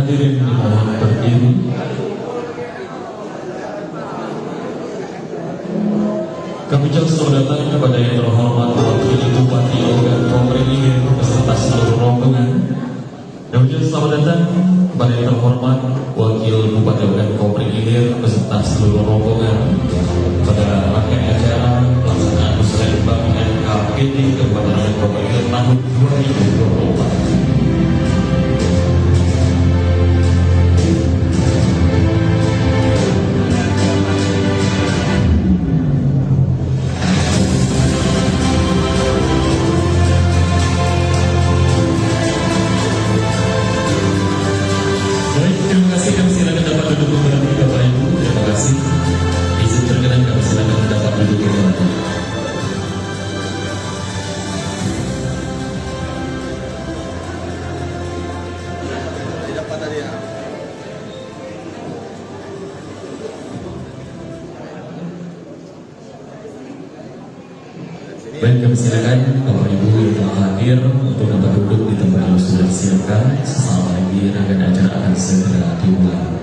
Hadirin dimohon berdiri. Kami ucapkan selamat datang kepada yang terhormat Wakil Bupati Ogan Komering Ilir beserta seluruh rombongan. Dan ucapkan selamat datang kepada yang terhormat Wakil Bupati Ogan Komering Ilir beserta seluruh rombongan pada rangkaian acara pelaksanaan Musrembang NKPD Kabupaten Ogan Komering Ilir tahun 2024. Baik, kami silakan Bapak Ibu yang telah hadir untuk dapat duduk di tempat yang sudah disiapkan. Sesaat lagi rangkaian acara akan segera dimulai.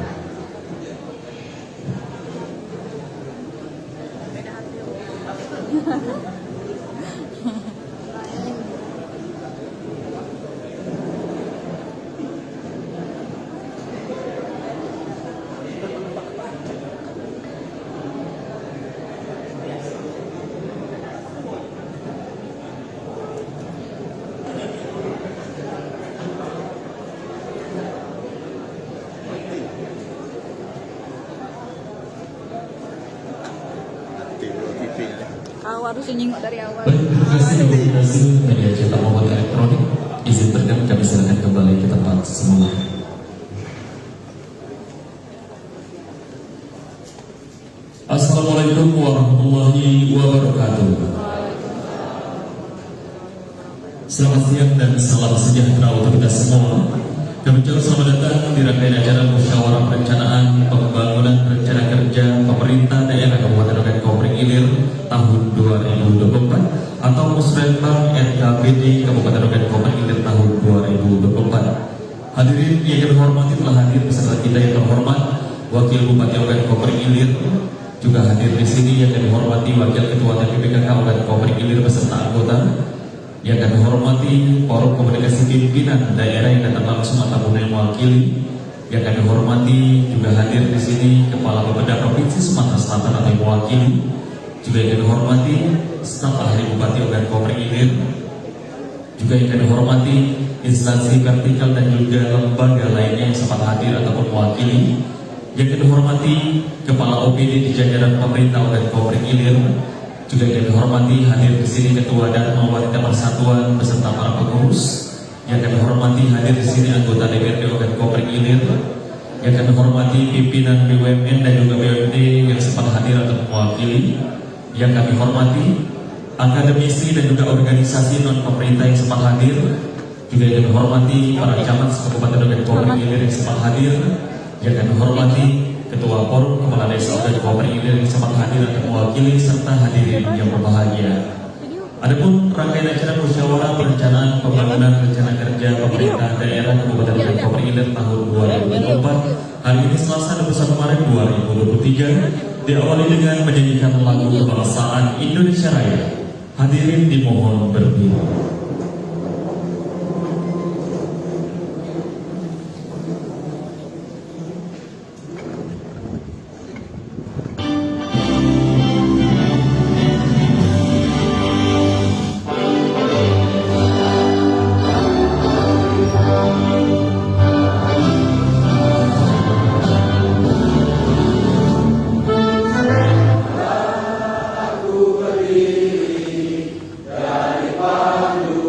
Harus nyingok dari awal. Baik, terima kasih media cetak maupun elektronik. Izinkan kami silakan kembali ke tempat semula. Assalamualaikum warahmatullahi wabarakatuh. Selamat siang dan salam sejahtera untuk kita semua. Kami ucapkan selamat datang di rangkaian acara musyawarah perencanaan pembangunan rencana kerja pemerintah daerah Kabupaten Ogan Komering Ilir tahun 2024 atau Musrembang NKPD Kabupaten Ogan Komering Ilir tahun 2024. Hadirin yang kami hormati, telah hadir beserta kita yang terhormat Wakil Bupati Ogan Komering Ilir, juga hadir di sini yang kami hormati Wakil Ketua DPPKK Ogan Komering Ilir beserta anggota. Yang kami hormati Forum Komunikasi Pimpinan Daerah yang datang langsung ataupun yang mewakili. Yang kami hormati juga hadir di sini Kepala Bapeda Provinsi Sumatera Selatan atau yang mewakili. Juga yang kami hormati staf ahli Bupati Ogan Komering Ilir. Juga yang kami hormati instansi vertikal dan juga lembaga lainnya yang sempat hadir ataupun mewakili. Yang kami hormati Kepala OPD di jajaran pemerintah Ogan Komering Ilir. Juga yang kami hormati hadir di sini Ketua Dharma Wanita Persatuan beserta para pengurus. Yang kami hormati hadir di sini anggota DPRD Ogan Komering Ilir. Yang kami hormati pimpinan BUMN dan juga BUMD yang sempat hadir atau mewakili. Yang kami hormati akademisi dan juga organisasi non pemerintah yang sempat hadir. Juga yang kami hormati para camat Kabupaten Ogan Komering Ilir yang sempat hadir. Yang kami hormati Ketua Forum Kepala Desa Ogan Komering Ilir yang sempat hadir dan mewakili serta hadirin yang berbahagia. Adapun rangkaian acara musyawarah perencanaan pembangunan rencana kerja pemerintah daerah Kabupaten Ogan Komering Ilir tahun 2024 hari ini Selasa 21 Maret 2023 diawali dengan menyanyikan lagu kebangsaan Indonesia Raya. Hadirin dimohon berdiri. Dari pandu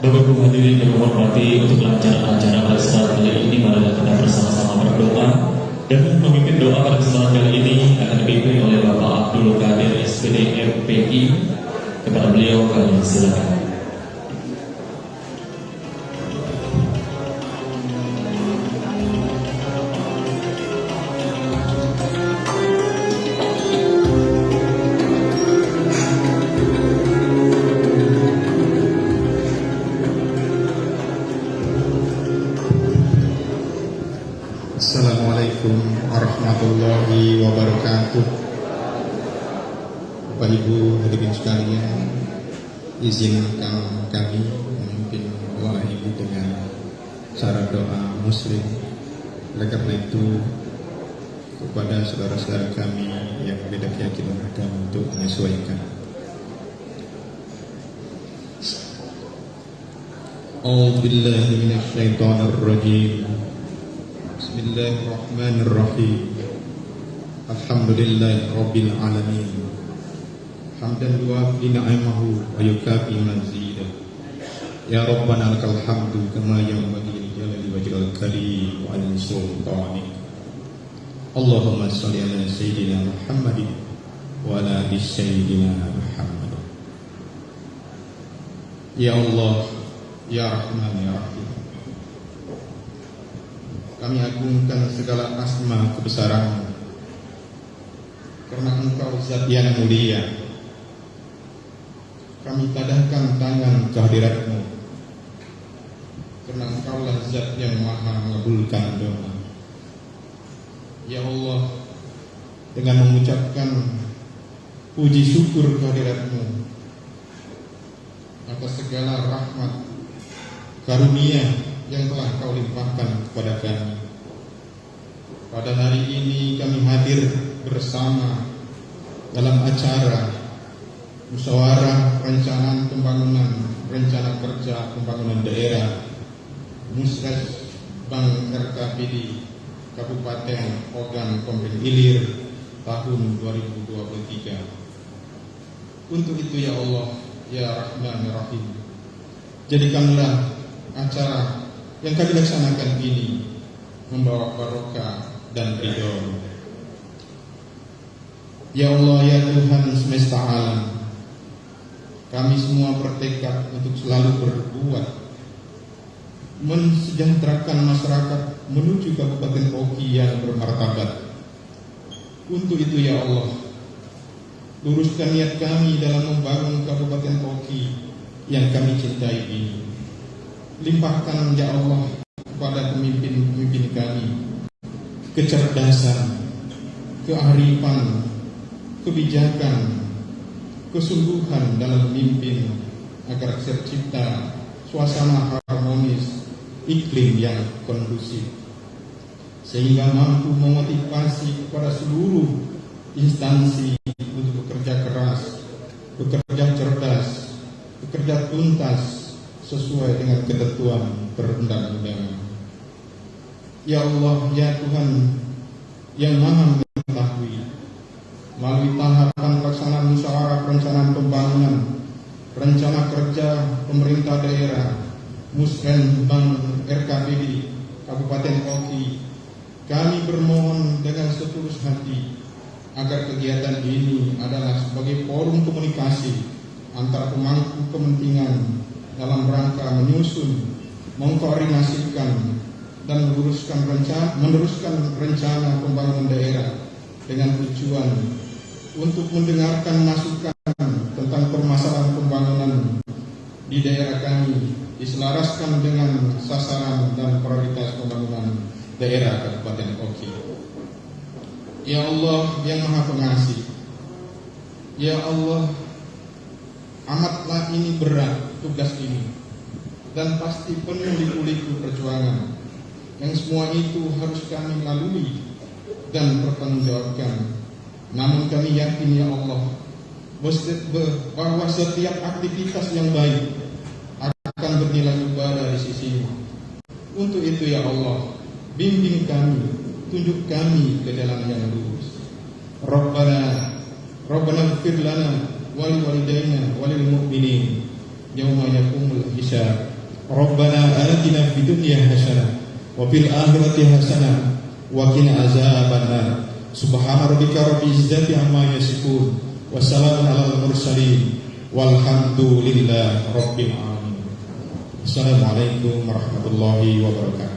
Bapak Ibu hadirin yang menghormati, untuk kelancaran acara pada kesempatan kali ini mari kita bersama-sama berdoa. Dan memimpin doa pada kesempatan kali ini akan dipimpin oleh Bapak Abdul Qadir SPD MPI. Kepada beliau kami silakan. Assalamualaikum warahmatullahi wabarakatuh. Bapak Ibu hadirin sekalian, izinkan kami memimpin doa Ibu dengan cara doa Muslim. Oleh karena itu, kepada saudara-saudara kami yang berbeda keyakinan agama untuk menyesuaikan. A'udzubillahi minasyaitonirrajim. Bismillahirrahmanirrahim. Alhamdulillahi rabbil alamin. Hamdan yuwafi ni'amahu wa yukafi mazidah. Ya Rabbana lakal hamdu kama yanbaghi li jalali wajhikal karim wa an sultanik. Allahumma shalli ala sayyidina Muhammadin wa ala ali sayyidina Muhammad. Ya Allah, ya Rahman, ya Rahim, kami agungkan segala asma kebesaran, karena Engkau zat yang mulia. Kami tadahkan tangan kehadirat-Mu, karena Engkaulah zat yang maha mengabulkan doa. Ya Allah, dengan mengucapkan puji syukur kehadirat-Mu atas segala rahmat karunia yang telah Kau limpahkan kepada kami, pada hari ini kami hadir bersama dalam acara musyawarah perencanaan pembangunan, rencana kerja pembangunan daerah Musres Bank RKPD Kabupaten Ogan Komering Ilir tahun 2023. Untuk itu ya Allah, ya Rahman, ya Rahim, jadikanlah acara yang kami laksanakan ini membawa barokah dan ridho. Ya Allah, ya Tuhan semesta alam, kami semua bertekad untuk selalu berbuat mensejahterakan masyarakat menuju Kabupaten Oki yang bermartabat. Untuk itu ya Allah, luruskan niat kami dalam membangun Kabupaten Oki yang kami cintai ini. Limpahkan ya Allah kepada pemimpin-pemimpin kami kecerdasan, kearifan, kebijakan, kesungguhan dalam memimpin, agar tercipta suasana harmonis, iklim yang kondusif, sehingga mampu memotivasi kepada seluruh instansi untuk bekerja keras, bekerja cerdas, bekerja tuntas sesuai dengan ketentuan perundang-undangan. Ya Allah, ya Tuhan yang maha mengetahui, melalui tahapan pelaksanaan musyawarah perencanaan pembangunan, rencana kerja pemerintah daerah Musren Bank RKPD Kabupaten Oki, kami bermohon dengan setulus hati agar kegiatan ini adalah sebagai forum komunikasi antara pemangku kepentingan dalam rangka menyusun, mengkoordinasikan, dan meneruskan rencana pembangunan daerah dengan tujuan untuk mendengarkan masukan tentang permasalahan pembangunan di daerah kami, diselaraskan dengan sasaran dan prioritas pembangunan daerah Kabupaten Oki. Ya Allah yang Maha Pengasih, ya Allah, amatlah ini berat tugas ini, dan pasti penuh liku-liku perjuangan yang semua itu harus kami lalui dan pertanggungjawabkan. Namun kami yakin ya Allah bahwa setiap aktivitas yang baik akan bernilai ibadah di sisi-Mu. Untuk itu ya Allah, bimbing kami, tunjuk kami ke jalan yang lurus. Rabbana ighfir lana wali walidayna walil mu'minin yauma yaqumul hisab. Rabbana atina fid dunya hasanah wa fil akhirati hasanah wa qina azabannar. Subhana rabbika rabbil izzati amma yasifun wa salamun alal mursalin walhamdulillahi rabbil alamin. Assalamualaikum warahmatullahi wabarakatuh.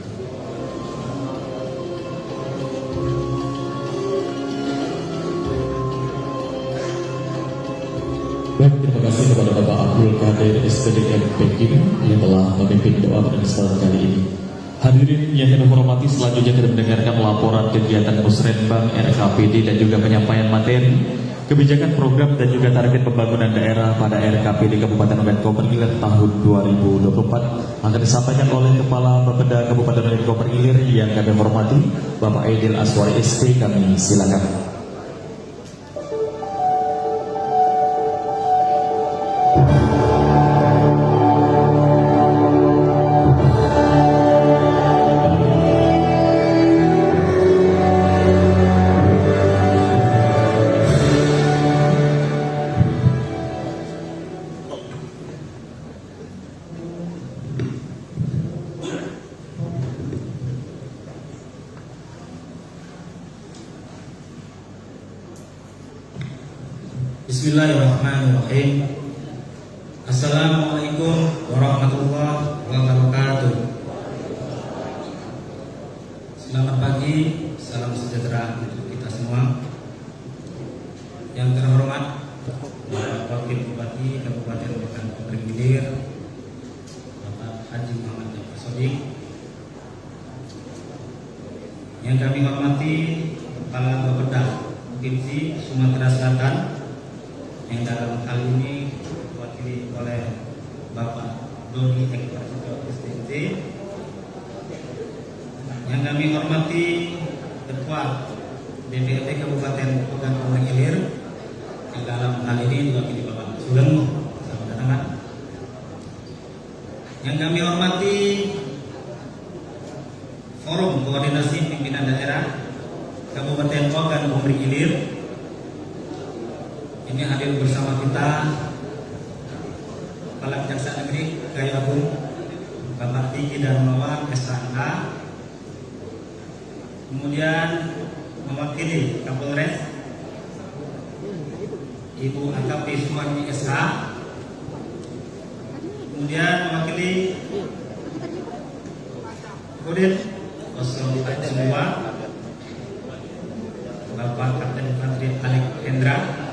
Baik, terima kasih kepada Bapak Abdul Qadir SPDM Pekin yang telah memimpin doa pada kesempatan kali ini. Hadirin yang kami hormati, selanjutnya kita mendengarkan laporan kegiatan Musrenbang RKPD dan juga penyampaian materi kebijakan program dan juga target pembangunan daerah pada RKPD Kabupaten Ogan Komering Ilir tahun 2024 akan disampaikan oleh Kepala Bapeda Kabupaten Ogan Komering Ilir yang kami hormati Bapak Aidil Aswari SP. Kami silakan. Bismillahirrahmanirrahim. Assalamualaikum warahmatullahi wabarakatuh. Selamat pagi, salam sejahtera untuk kita semua. Yang terhormat Bapak Wakil Bupati Kabupaten Ogan Komering Ilir, Bapak Haji Muhammad Jafar Sodik. Yang kami hormati Kepala Bapeda Provinsi Sumatera Selatan, yang dalam hal ini diwakili oleh Bapak Doni Ekbar SDT. Yang kami hormati Ketua DPRD Kabupaten Ogan Komering Ilir, yang dalam hal ini diwakili Bapak Sugeng. Selamat datang. Yang kami hormati Forum Koordinasi Pimpinan Daerah Kabupaten Ogan Komering Ilir. Ini hadir bersama kita Kepala Kejaksaan Negeri Kayu Agung Bapak Tiki Darmawan SHK, kemudian mewakili Kapolres Ibu AKP Sumarni SH, kemudian mewakili Kodim 042 Bapak Kapten Infanteri Alek Hendra,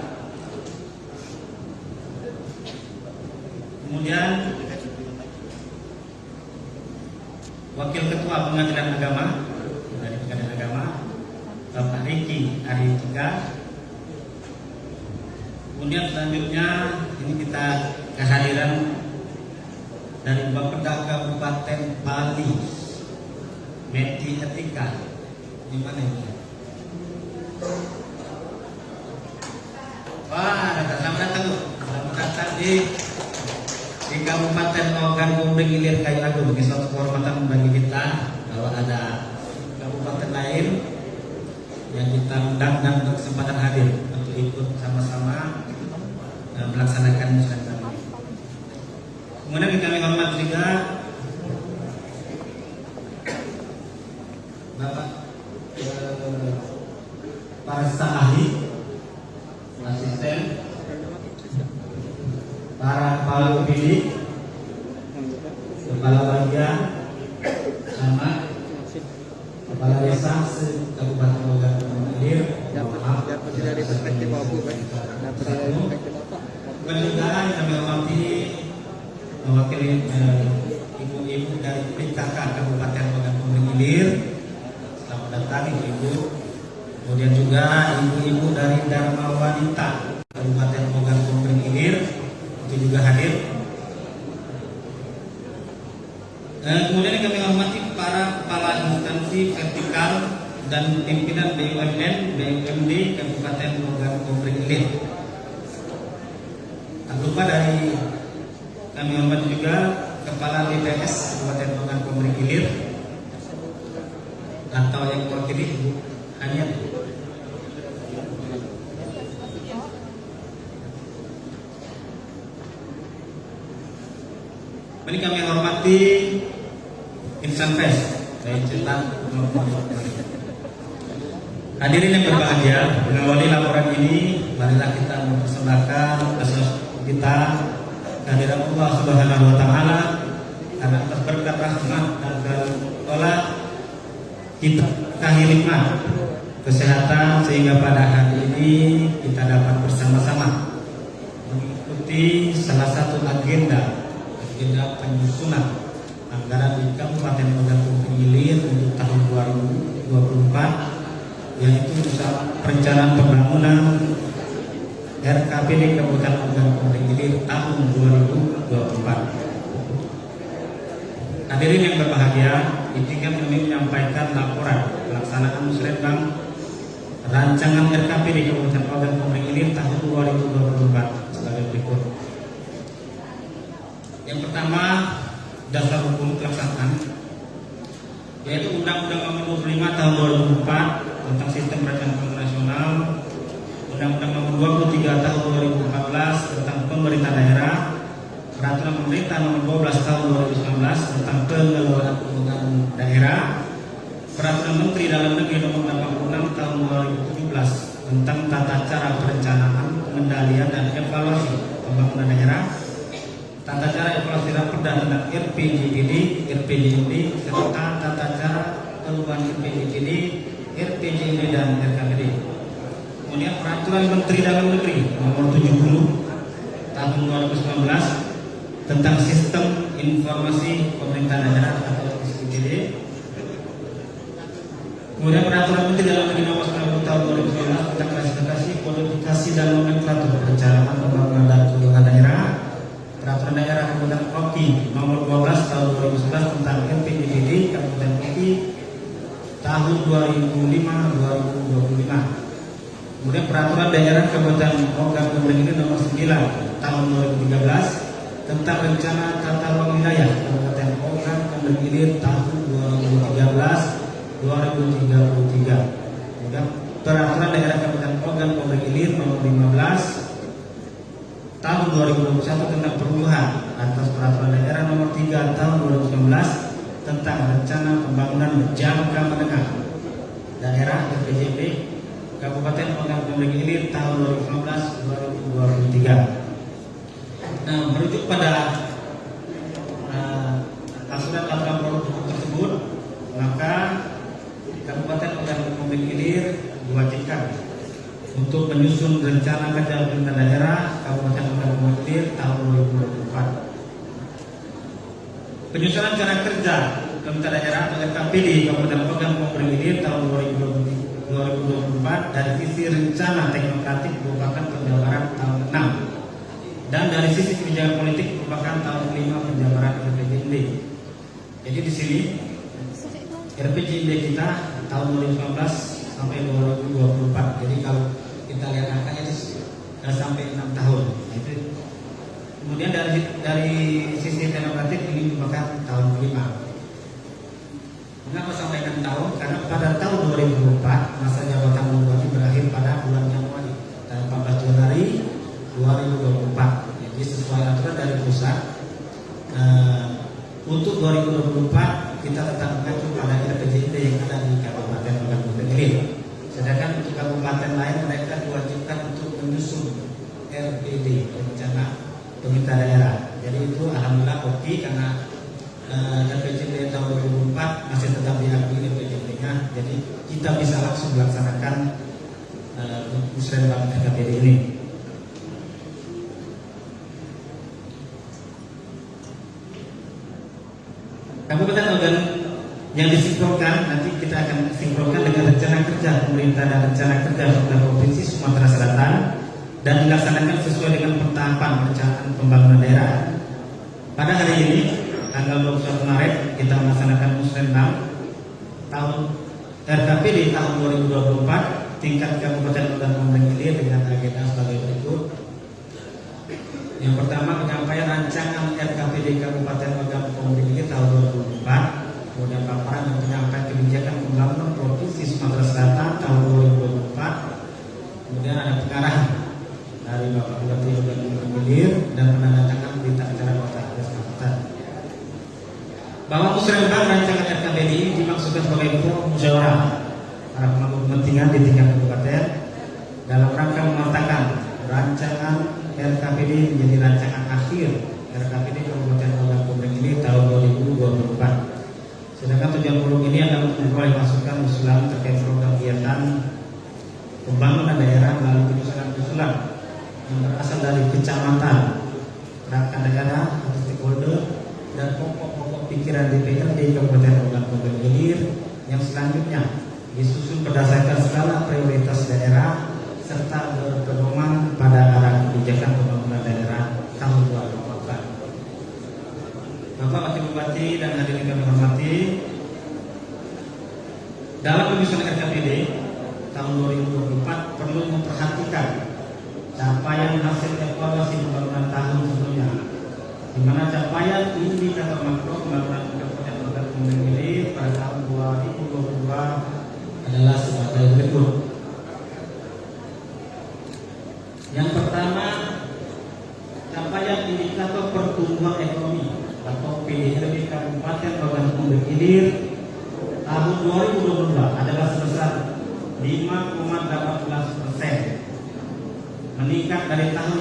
kemudian Wakil Ketua Pengadilan Agama dari Pengadilan Agama Bapak Riki Ari Cika. Kemudian selanjutnya ini kita kehadiran dari Bapeda Kabupaten Bali, Meti Etika. Di mana ini? Wah, selamat datang Bu. Selamat datang di Kabupaten Ogan Komering Ilir Kayu Agung. Ini suatu kehormatan bagi kita kalau ada kabupaten lain yang kita undang dan berkesempatan hadir untuk ikut sama-sama melaksanakan musrenbang ini. Kemudian kami hormat juga Bapak para staf ahli, asisten, para kepala UPD, kepala bagian, sama kepala desa Kabupaten Ogan Komering Ilir. Dari perspektif Bapak, Dan juga kami hormati mewakili ibu-ibu dari PKK Kabupaten Ogan Komering Ilir. Selamat datang ibu-ibu. Kemudian juga ibu-ibu dari Dharma Wanita Kabupaten Ogan Komering Ilir itu juga hadir. Kemudian kami hormati para kepala instansi vertikal dan pimpinan BUMN, BUMD Kabupaten Ogan Komering Ilir. Tak lupa dari kami hormati juga Kepala DPS Kabupaten Ogan Komering Ilir atau yang mewakili Ibu Haniat. Ini kami hormati seperti Insan Fest dari cetak maupun elektronik. Hadirin yang berbahagia, mengawali laporan ini, marilah kita mempersembahkan kita kehadiran Allah Subhanahu wa taala karena atas berkat rahmat dan karunia kita kasih nikmat kesehatan sehingga pada hari ini kita dapat bersama-sama mengikuti salah satu agenda penyusunan anggaran di Kabupaten Ogan Komering Ilir untuk tahun 2024, yaitu perencanaan pembangunan RKPD Kabupaten Ogan Komering Ilir tahun 2024. Hadirin yang berbahagia, izinkan kami menyampaikan laporan pelaksanaan musrenbang rancangan RKPD Kabupaten Ogan Komering Ilir tahun 2024 sebagai berikut. Yang pertama, dasar hukum pelaksanaan, yaitu Undang-Undang Nomor 25 Tahun 2004 tentang Sistem Perencanaan Nasional, Undang-Undang Nomor 23 Tahun 2014 tentang Pemerintah Daerah, Peraturan Pemerintah Nomor 12 Tahun 2019 tentang Pengelolaan Pembangunan Daerah, Peraturan Menteri Dalam Negeri Nomor 86 Tahun 2017 tentang Tata Cara Perencanaan, Pengendalian dan Evaluasi Pembangunan Daerah, Tata Cara Evaluasi Raperda tentang RPJMD, serta Tata Cara Perubahan RPJMD, RPJMD dan RKPD. Kemudian Peraturan Menteri Dalam Negeri Nomor 70 Tahun 2019 tentang Sistem Informasi Pemerintah Daerah atau SIPD. Kemudian Peraturan Menteri Dalam Negeri Nomor 90 Tahun 2019 tentang klasifikasi, kodifikasi dan nomenklatur perencanaan pembangunan dan keuangan daerah. Peraturan Daerah Kabupaten Oki Nomor 12 Tahun 2011 tentang RPJMD Kabupaten Oki tahun 2005-2025. Kemudian Peraturan Daerah Kabupaten Ogan Komering Ilir Nomor 9 Tahun 2013 tentang Rencana Tata Ruang Wilayah Kabupaten Ogan Komering Ilir tahun 2013-2033. Kemudian Peraturan Daerah Kabupaten Ogan Komering Ilir Nomor 15 Tahun 2021 tentang perubahan atas Peraturan Daerah Nomor 3 Tahun 2019 tentang Rencana Pembangunan Jangka Menengah Daerah RPJMD Kabupaten Ogan Komering Ilir tahun 2015-2023. Nah, merujuk pada asuran laporan produk tersebut, maka Kabupaten Ogan Komering Ilir diwajibkan untuk menyusun rencana kerja pemerintah daerah Kabupaten Ogan Komering Ilir tahun 2024. Penyusunan cara kerja pemerintah daerah atau RKPD Kabupaten Ogan Komering Ilir tahun 2024 dari sisi rencana teknokratik merupakan penjabaran tahun 6 dan dari sisi kebijakan politik merupakan tahun 5 penjabaran RPJMD. Jadi di sini RPJMD kita tahun 2019 sampai 2024. Jadi kalau kita lihat angkanya itu sampai 6 tahun. Itu. Kemudian dari sisi teknokratik ini merupakan tahun 5. Mengapa sampai 6 tahun? Karena pada tahun 2024 masa jabatan bupati berakhir pada bulan Januari dan 14 Januari 2024. Jadi sesuai aturan dari pusat, untuk 2024 kita tetap mengacu pada RPJMD yang ada di Kabupaten Ogan Komering Ilir. Sedangkan untuk kabupaten lain mereka diwajibkan untuk menyusun RPD rencana pemerintah daerah. Jadi itu alhamdulillah oke karena RPJMD tahun 2024 masih tetap diakui RPJMD-nya. Jadi kita bisa langsung melaksanakan musrenbang RKPD ini. Kabupaten Ogan yang disinkronkan, nanti kita akan sinkronkan dengan rencana kerja pemerintah dan rencana kerja pemerintah Provinsi Sumatera Selatan dan dilaksanakan sesuai dengan pentahapan perencanaan pembangunan daerah. Pada hari ini, tanggal 21 Maret, kita melaksanakan musrenbang tahun RKPD tahun 2024 tingkat Kabupaten Ogan Komering Ilir dengan agenda sebagai berikut. Yang pertama, penyampaian rancangan RKPD Kabupaten Ogan Komering Ilir tahun 2024. Kemudian paparan dan penyampaian kebijakan pembangunan Provinsi Sumatera Selatan tahun 2024. Kemudian ada pengarahan dari Bapak Bupati Ogan Komering Ilir dan penandatangan berita acara kota Kabupaten. bahwa musrenbang rancangan RKPD ini dimaksudkan sebagai forum musyawarah para pemangku kepentingan di tingkat kabupaten dalam rangka memantapkan rancangan RKPD menjadi rancangan akhir RKPD Kabupaten Ogan Komering Ilir tahun 2024. Sedangkan tujuan forum ini adalah untuk memperoleh masukan usulan terkait program kegiatan pembangunan daerah melalui usulan-usulan yang berasal dari kecamatan, perangkat negara, atau stakeholder, dan pokok-pokok pikiran DPRD Kabupaten Ogan Komering Ilir yang selanjutnya disusun berdasarkan skala prioritas daerah serta berpedoman pada arah kebijakan pembangunan daerah tahun 2024. Bapak Wakil Bupati dan hadirin kami hormati, dalam penyusunan RKPD tahun 2024 perlu memperhatikan capaian hasil evaluasi pembangunan tahun sebelumnya, di mana capaian indikator makro pembangunan Kabupaten Ogan Komering Ilir pada tahun 2022 adalah sebagai berikut. Yang pertama, capaian indikator pertumbuhan ekonomi atau PDRB Kabupaten Ogan Komering Ilir tahun 2022 adalah sebesar 5,18%, meningkat dari tahun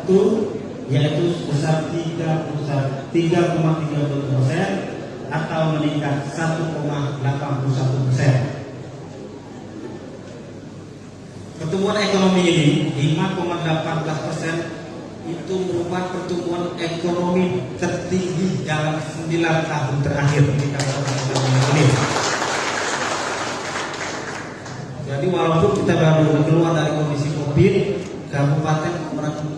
2021 yaitu sebesar 3,32% atau meningkat 1,81%. Pertumbuhan ekonomi ini 5,18% itu merupakan pertumbuhan ekonomi tertinggi dalam 9 tahun terakhir di Kabupaten Ogan Komering Ilir. Jadi walaupun kita baru keluar dari kondisi COVID, Kabupaten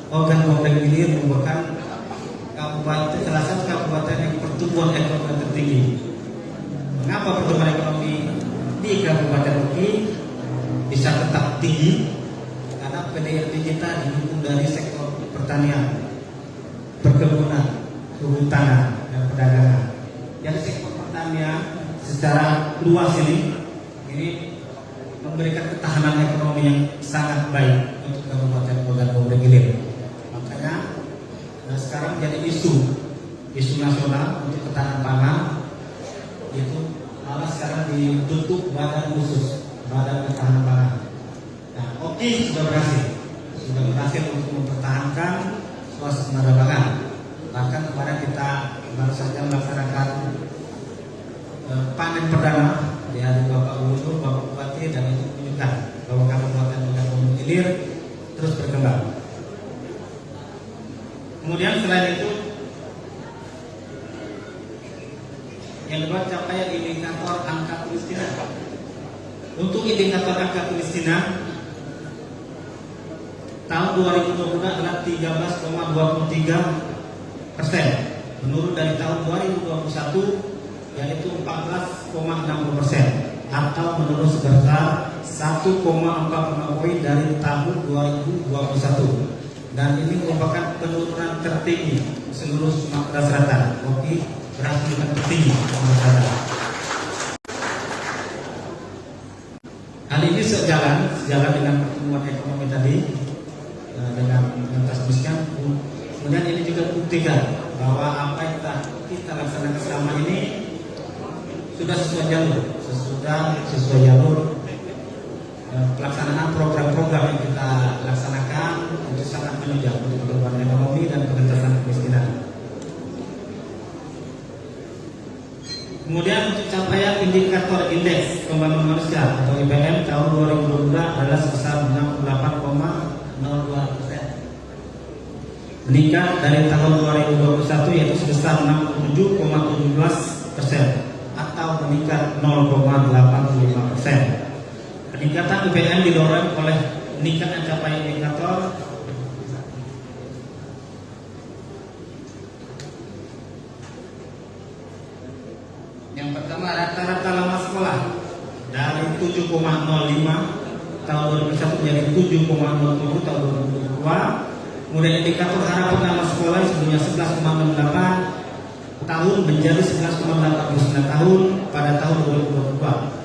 Ogan Komering Ilir merupakan salah satu kabupaten yang pertumbuhan ekonomi tertinggi. Mengapa pertumbuhan ekonomi di Kabupaten Oki bisa tetap tinggi? Karena PDRB kita didukung dari sektor pertanian, perkebunan, kehutanan, dan perdagangan. Jadi sektor pertanian secara luas ini memberikan ketahanan ekonomi yang sangat baik untuk Kabupaten Ogan Komering Ilir. Makanya sekarang jadi isu nasional untuk ketahanan pangan, itu malah sekarang ditutup badan khusus, badan ketahanan pangan. Nah, Oki sudah berhasil untuk mempertahankan swasembada pangan. Bahkan kemarin kita baru saja melaksanakan panen perdana di hari Bapak Gubernur, Bapak Bupati, dan itu menunjukkan bahwa Kabupaten Ogan Komering Ilir terus berkembang. Kemudian selain itu, yang kedua, capaian indikator angka kemiskinan. Untuk indikator angka kemiskinan tahun 2022 adalah 13,23%, menurun dari tahun 2021 yaitu 14,60%, atau menurun sebesar 1,45 poin dari tahun 2021. Dan ini merupakan penurunan tertinggi seluruh Sumatera Selatan. Oke, berhasil tertinggi Sumatera Selatan. Hal ini sejalan dengan pertumbuhan ekonomi tadi, dengan mengentas kemiskinan. Kemudian ini juga buktikan bahwa apa yang kita laksanakan selama ini sudah sesuai jalur pelaksanaan program-program yang kita laksanakan itu sangat menunjang untuk pertumbuhan ekonomi dan pengentasan kemiskinan. Kemudian untuk capaian indikator indeks pembangunan manusia atau IPM tahun 2022 adalah sebesar 68,02%, meningkat dari tahun 2021 yaitu sebesar 67,17%, atau meningkat 0,85%. Peningkatan IPM didorong oleh meningkatnya capaian indikator yang pertama, rata-rata lama sekolah dari 7,05 tahun 2001 menjadi 7,07 tahun 2022. Kemudian indikator harapan lama sekolah sebelumnya 11,68 tahun menjadi 11,89 tahun pada tahun 2022.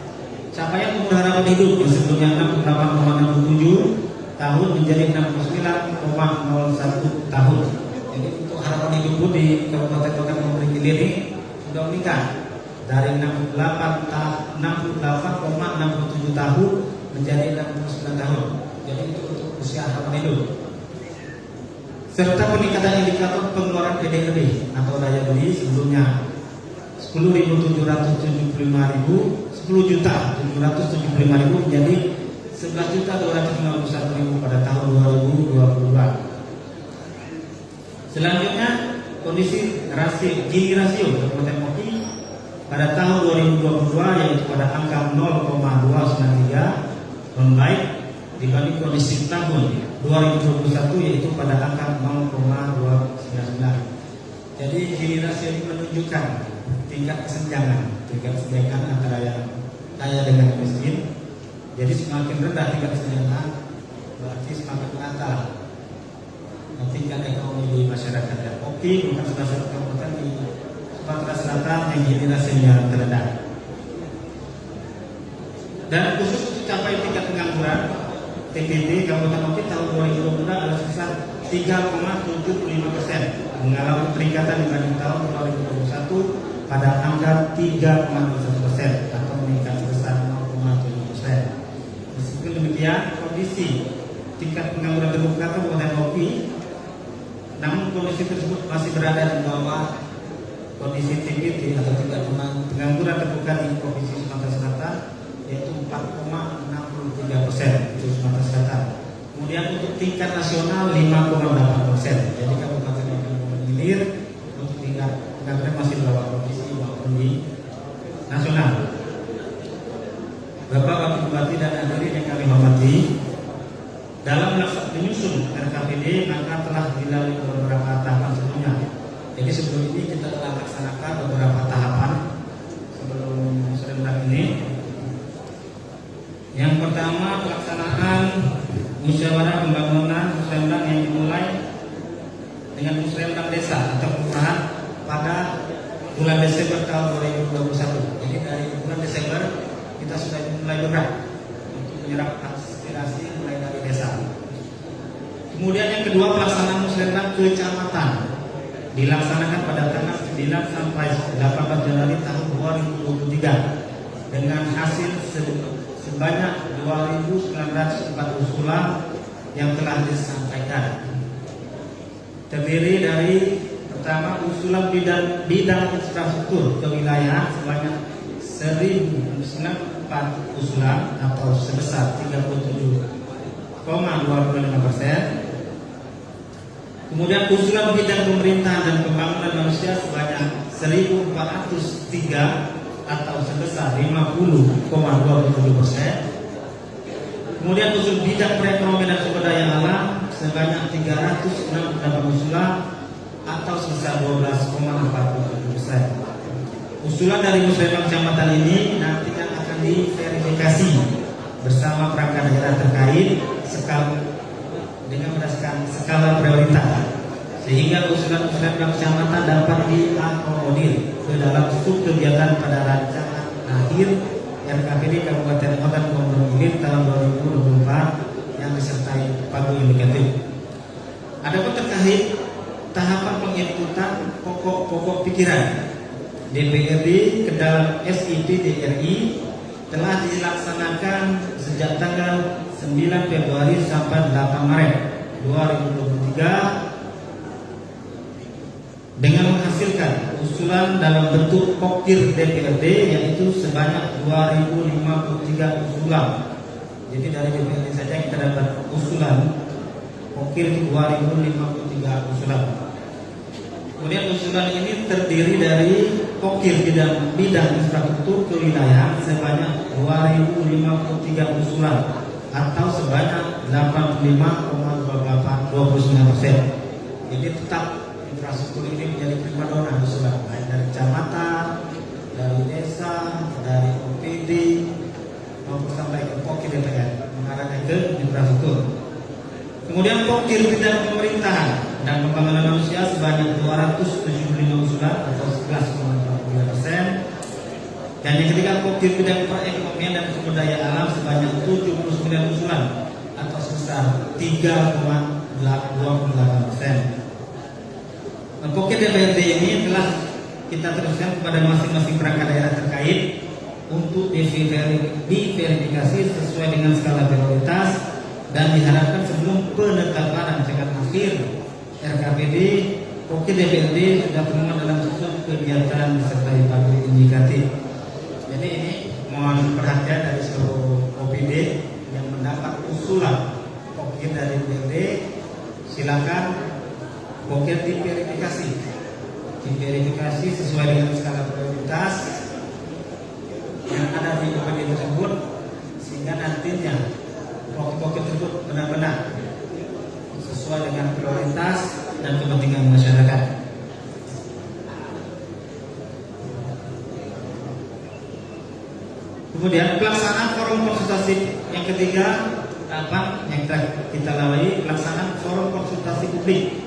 Capaian umur harapan hidup yang sebelumnya 68,67 tahun menjadi 69,01 tahun. Jadi untuk harapan hidup di Kabupaten Ogan Komering Ilir ini sudah menikah dari 68,67 tahun menjadi 69 tahun. Jadi itu untuk usia harapan hidup. Serta peningkatan indikator pengeluaran PDRB atau daya beli sebelumnya 10.775.000 menjadi 11.251.000 pada tahun 2022. Selanjutnya kondisi Gini rasio Kabupaten Oki pada tahun 2022 yaitu pada angka 0,293 non-baik dibanding kondisi tahun 2021 yaitu pada angka 0,299. Jadi Gini rasio ini menunjukkan tingkat kesenjangan antara yang kaya dengan yang miskin. Jadi semakin rendah tingkat kesenjangan berarti semakin merata tingkat ekonomi di masyarakat. Dan Oki bukan salah satu kabupaten di Sumatera Selatan yang Gini rasionya terendah. Dan khusus untuk capai tingkat pengangguran TPD Kabupaten Oki tahun 2022 adalah sebesar 3,75%, mengalami peningkatan dibanding tahun 2021 pada angka 3,1% atau meningkat sebesar 0,7%. Meskipun demikian, kondisi tingkat pengangguran terbuka Kabupaten Oki, namun kondisi tersebut masih berada di bawah kondisi TPD atau tingkat pengangguran terbuka di Provinsi Sumatera Selatan, yaitu 4,63% itu Sumatera Selatan. Kemudian untuk tingkat nasional 5,8%. Jadi Kabupaten Gilir untuk tingkat pengangguran masih di bawah provinsi maupun di nasional. Bapak Wakil Bupati dan hadirin yang kami hormati, dalam menyusun RKPD maka telah dilalui beberapa tahapan sebelumnya. Jadi sebelum ini kita telah laksanakan beberapa tahapan sebelum musrenbang ini. Yang pertama, pelaksanaan musyawarah pembangunan musrenbang yang dimulai dengan musrenbang desa atau kelurahan pada bulan Desember tahun 2021. Jadi dari bulan Desember kita sudah mulai bergerak untuk menyerap aspirasi mulai dari desa. Kemudian yang kedua, pelaksanaan musrenbang kecamatan dilaksanakan pada tanggal 9 sampai 18 Januari tahun 2023 dengan hasil sebanyak 2.904 usulan yang telah disampaikan. Terdiri dari pertama, usulan bidang infrastruktur kewilayahan sebanyak 1.094 usulan atau sebesar 37,25%. Kemudian usulan bidang pemerintahan dan pembangunan manusia sebanyak 1.403 atau sebesar 50,27%. Kemudian usul bidang perekonomian dan sumber daya alam sebanyak 368 usulan atau sebesar 12,47%. Usulan dari musrenbang kecamatan ini nantinya akan diverifikasi bersama perangkat daerah terkait dengan berdasarkan skala prioritas, sehingga usulan musrenbang kecamatan dapat diakomodir ke dalam subkegiatan pada rancangan akhir RKPD Kabupaten Gilir tahun 2024 yang disertai pagu indikatif. Adapun terkait tahapan penginputan pokok-pokok pikiran DPRD ke dalam SIP DRI telah dilaksanakan sejak tanggal 9 Februari sampai 8 Maret 2023 dengan menghasilkan usulan dalam bentuk pokir DPRD yaitu sebanyak 2.053 usulan. Jadi dari DPRD saja kita dapat usulan pokir 2.053 usulan. Kemudian usulan ini terdiri dari pokir bidang infrastruktur kewilayahan sebanyak 2.053 usulan atau sebanyak 85,29%. Jadi tetap infrastruktur ini menjadi primadona usulan baik dari kecamatan, dari desa, dari OPD maupun sampai ke pokir DPR mengarahnya ke infrastruktur. Kemudian pokir bidang pemerintahan dan pembangunan manusia sebanyak 275 usulan atau 11,43%. Dan yang ketiga, pokir bidang perekonomian dan sumber daya alam sebanyak 79 usulan atau sebesar 3,28%. Pokir DPRD ini telah kita teruskan kepada masing-masing perangkat daerah terkait untuk diverifikasi sesuai dengan skala prioritas, dan diharapkan sebelum penetapan rancangan akhir RKPD, Oke DPRD sudah termuat dalam susun kegiatan disertai tabel indikatif. Jadi ini mohon perhatian dari seluruh OPD yang mendapat usulan Oke dari DPRD, silakan Oke diverifikasi sesuai dengan skala prioritas yang ada di OPD tersebut, sehingga nantinya pokok-pokok tersebut benar-benar sesuai dengan prioritas dan kepentingan masyarakat. Kemudian pelaksanaan forum konsultasi yang ketiga, yang kita lalui pelaksanaan forum konsultasi publik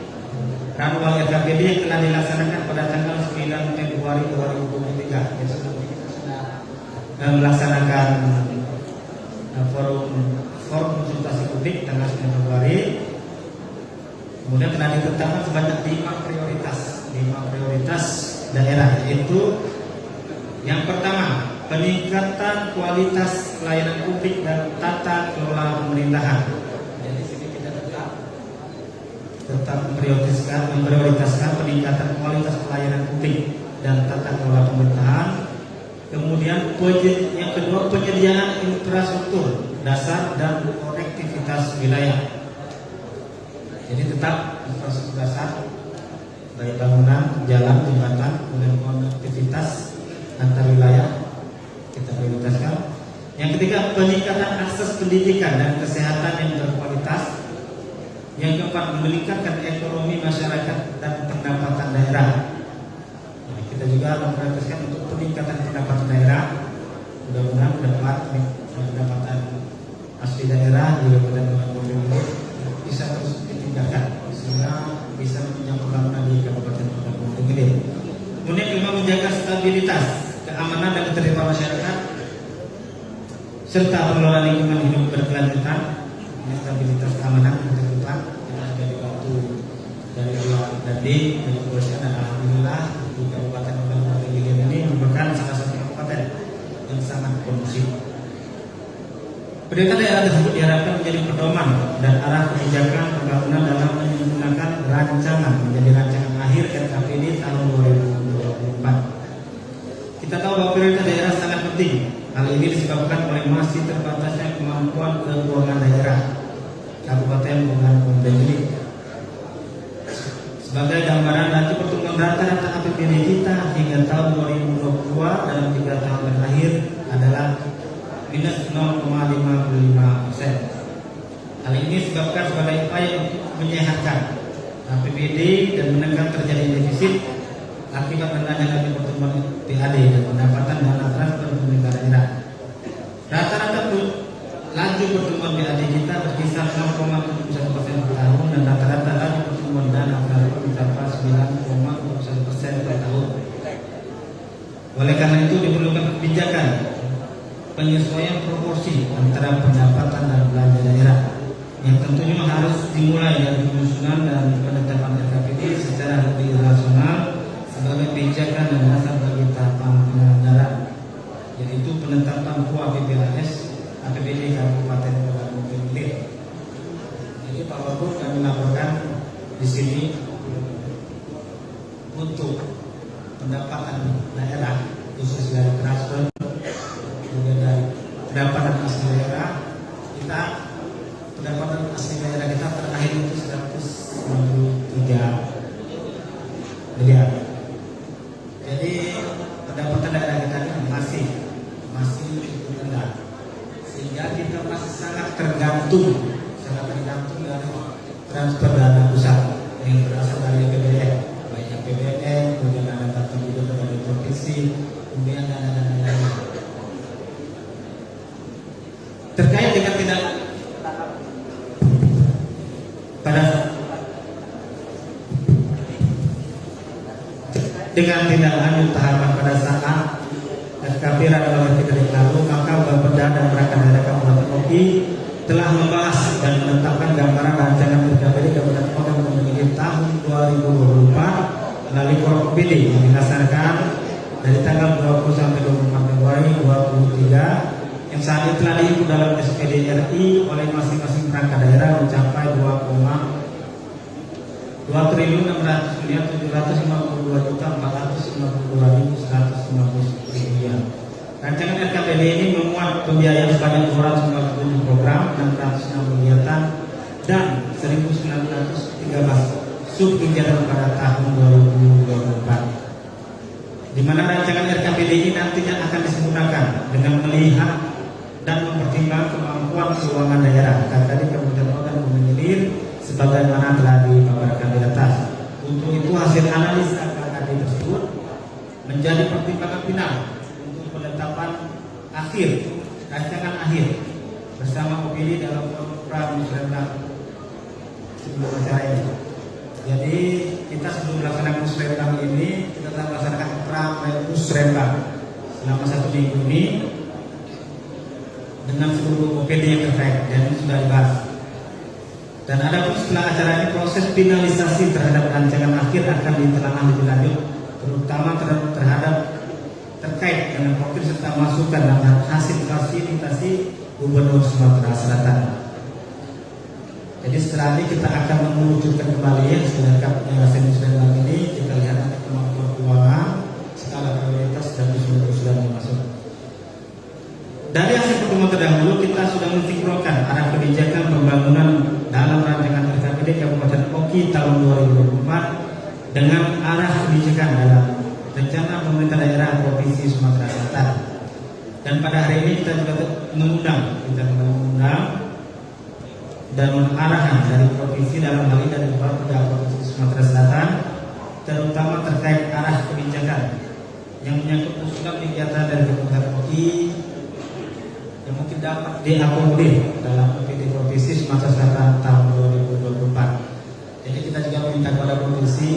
Ranwal RKPD yang telah dilaksanakan pada tanggal 9 Februari 2023. Besok kita sudah melaksanakan forum konsultasi publik tanggal 9 Februari. Kemudian telah ditetapkan sebanyak 5 prioritas daerah, yaitu yang pertama, peningkatan kualitas pelayanan publik dan tata kelola pemerintahan. Jadi sini kita tetap memprioritaskan peningkatan kualitas pelayanan publik dan tata kelola pemerintahan. Kemudian yang kedua, penyediaan infrastruktur dasar dan konektivitas wilayah. Jadi tetap infrastruktur dasar, baik bangunan, jalan, jembatan, dan konektivitas antar wilayah kita prioritaskan. Yang ketiga, peningkatan akses pendidikan dan kesehatan yang berkualitas. Yang keempat, meningkatkan ekonomi masyarakat dan pendapatan daerah. Nah, kita juga memprioritaskan untuk peningkatan pendapatan daerah. Mudah-mudahan pendapatan asli daerah juga pada pemerintahan bisa terus ditingkatkan sehingga bisa menunjang pembangunan di Kabupaten Kota Gunung Kidul. Kemudian kelima, menjaga stabilitas, keamanan dan ketertiban masyarakat serta pengelolaan lingkungan hidup berkelanjutan. Stabilitas, keamanan, dan ketertiban kita sudah dibantu dari dari kepolisian, dan alhamdulillah di Kabupaten Kota Gunung Kidul ini merupakan salah satu kabupaten yang sangat kondusif. Pendidikan daerah tersebut diharapkan menjadi pedoman dan arah kebijakan pembangunan dalam menggunakan rancangan menjadi rancangan akhir RKPD tahun 2024. Kita tahu bahwa prioritas daerah sangat penting. Hal ini disebabkan oleh masih terbatasnya kemampuan keuangan daerah kabupaten dengan pembangunan. Sebagai gambaran, nanti pertumbuhan rata-rata APBD kita hingga tahun 2022 dalam 3 tahun terakhir adalah minus 0,55%. Hal ini disebabkan sebagai upaya untuk menyehatkan APBD dan menekan terjadi defisit akibat rendahnya laju pertumbuhan PAD dan pendapatan dana transfer pemerintah daerah. Rata-rata laju pertumbuhan PAD kita berkisar 0,71% per tahun, dan rata-rata laju pertumbuhan dana transfer mencapai 9,21% per tahun. Oleh karena itu diperlukan kebijakan penyesuaian proporsi antara pendapatan dan belanja daerah yang tentunya harus dimulai dari penyusunan dan penetapan RKPD secara lebih rasional sebagai pijakan dan dasar bagi tahapan penyelenggaraan, yaitu penetapan KUAPPLS APBD Kabupaten Kota Gunung Kidul. Jadi Pak Wagub kami laporkan di sini untuk pendapatan daerah khusus dari transfer, kemudian dari pendapatan asli daerah kita, pendapatan asli daerah kita terakhir itu 193 miliar. Jadi pendapatan daerah kita ini masih cukup rendah, sehingga kita masih sangat tergantung dari transfer dana pusat yang berasal dari APBN, baik APBN, kemudian dana tambahan juga dari provinsi, kemudian dana-dana lainnya. Terkait dengan tidak lanjut tahapan pada saat SKP Ranwal RKPD lalu, maka Bapeda dan perangkat daerah Kabupaten Oki telah membahas dan menetapkan gambaran rancangan RKPD Kabupaten Kota Gunung Kidul tahun 2024 melalui Forkopd yang dilaksanakan dari tanggal 20 sampai 24 Februari 2023 yang saat ini telah diikut dalam SPD RI oleh masing-masing perangkat daerah mencapai 2,2 Rancangan RKPD ini memuat pembiayaan sebanyak 297 program, 606 kegiatan, dan 1.913 subkegiatan pada tahun 2024. Di mana rancangan RKPD ini nantinya akan disempurnakan dengan melihat dan mempertimbangkan kemampuan keuangan daerah tadi kemudian organ mengilir sebagaimana telah dipaparkan di atas. Untuk itu hasil analisa KKD tersebut menjadi pertimbangan final untuk penetapan akhir rancangan akhir bersama OPD dalam program musrenbang sebelum acara ini. Jadi kita sebelum melaksanakan musrenbang ini kita telah melaksanakan program musrenbang selama 1 minggu ini dengan seluruh OPD yang terkait dan ini sudah dibahas. Dan ada pun setelah acara ini proses finalisasi terhadap rancangan akhir akan ditelaah lebih lanjut, terutama terhadap terkait dengan profil serta masukan dan hasil fasilitasi Gubernur Sumatera Selatan. Jadi setelah ini kita akan mengerucutkan kembali selengkapnya musrenbang ini. Kita lihat ada kemampuan keuangan, skala prioritas dan sudah masuk. Dari hasil pertemuan terdahulu kita sudah mensinkronkan arah kebijakan pembangunan dalam rancangan RKPD Kabupaten Oki tahun 2024 dengan arah kebijakan dalam rencana pemerintah daerah Provinsi Sumatera Selatan. Dan pada hari ini kita juga mengundang dan arahan dari provinsi dalam hal ini dari Bapeda Provinsi Sumatera Selatan, terutama terkait arah kebijakan yang menyangkut usulan kegiatan dari Kabupaten Oki yang mungkin dapat diakomodir dalam OPD Provinsi Sumatera Selatan tahun 2024. Jadi kita juga meminta kepada provinsi,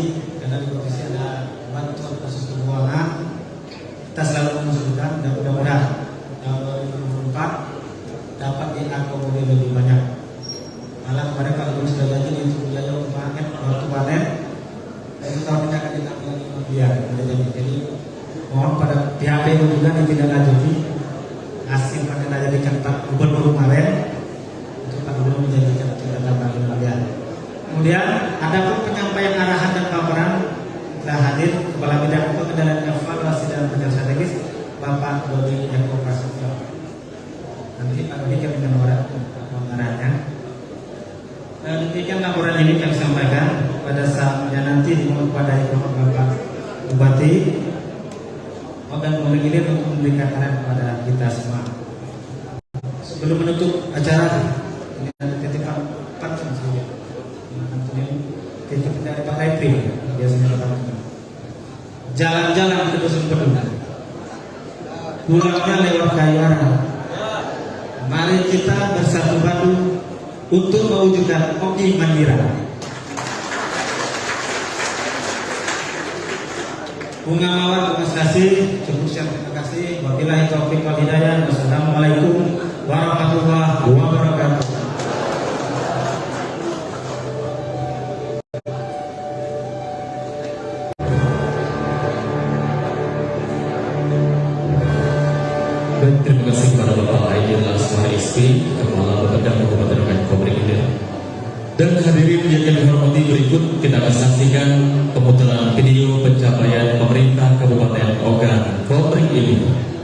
karena di provinsi ada bantuan khusus keuangan, kita selalu mengusulkan dan mudah-mudahan tahun 2024 dapat diakomodir lebih banyak. Malah kemarin kalau belum sudah janji untuk biaya panen waktu panen, itu tahun ini akan ditambah lagi miliar. Jadi mohon pada pihak PU juga ditindaklanjuti hasil panen aja diikan Pak Gubernur kemarin untuk Pak Gubernur menjanjikan kita tambah 5 miliar. Kemudian ada pun penyampaian arahan dan paparan telah hadir Kepala Bidang Pengendalian Evaluasi dan Rencana Strategis Bapak Dodi Eko Prasetyo. Nanti Pak Dodi akan mengarahnya. Dan demikian laporan ini kami sampaikan pada saatnya nanti dimohon kepada Bapak Bupati organ mengilir untuk memberikan arahan kepada kita semua. Sebelum menutup acara, ini ada titipan pantun saja. Titipan dari Pak Raipri, biasanya Pak Raipri. Jalan-jalan ke dusun Pedung, pulangnya lewat Kayuara. Mari kita bersatu padu untuk mewujudkan Oki Mandira. Bunga mawar, terima kasih. Cukup siap, terima kasih. Wabillahi taufiq wal hidayah. Wassalamualaikum warahmatullahi wabarakatuh. Dan terima kasih kepada Bapak Aidil Asmar SP, Kepala Bapeda Kabupaten Komering Ilir. Dan hadirin yang kami hormati, berikut kita akan saksikan pemutaran video pencapaian pemerintah Kabupaten Ogan Komering Ilir.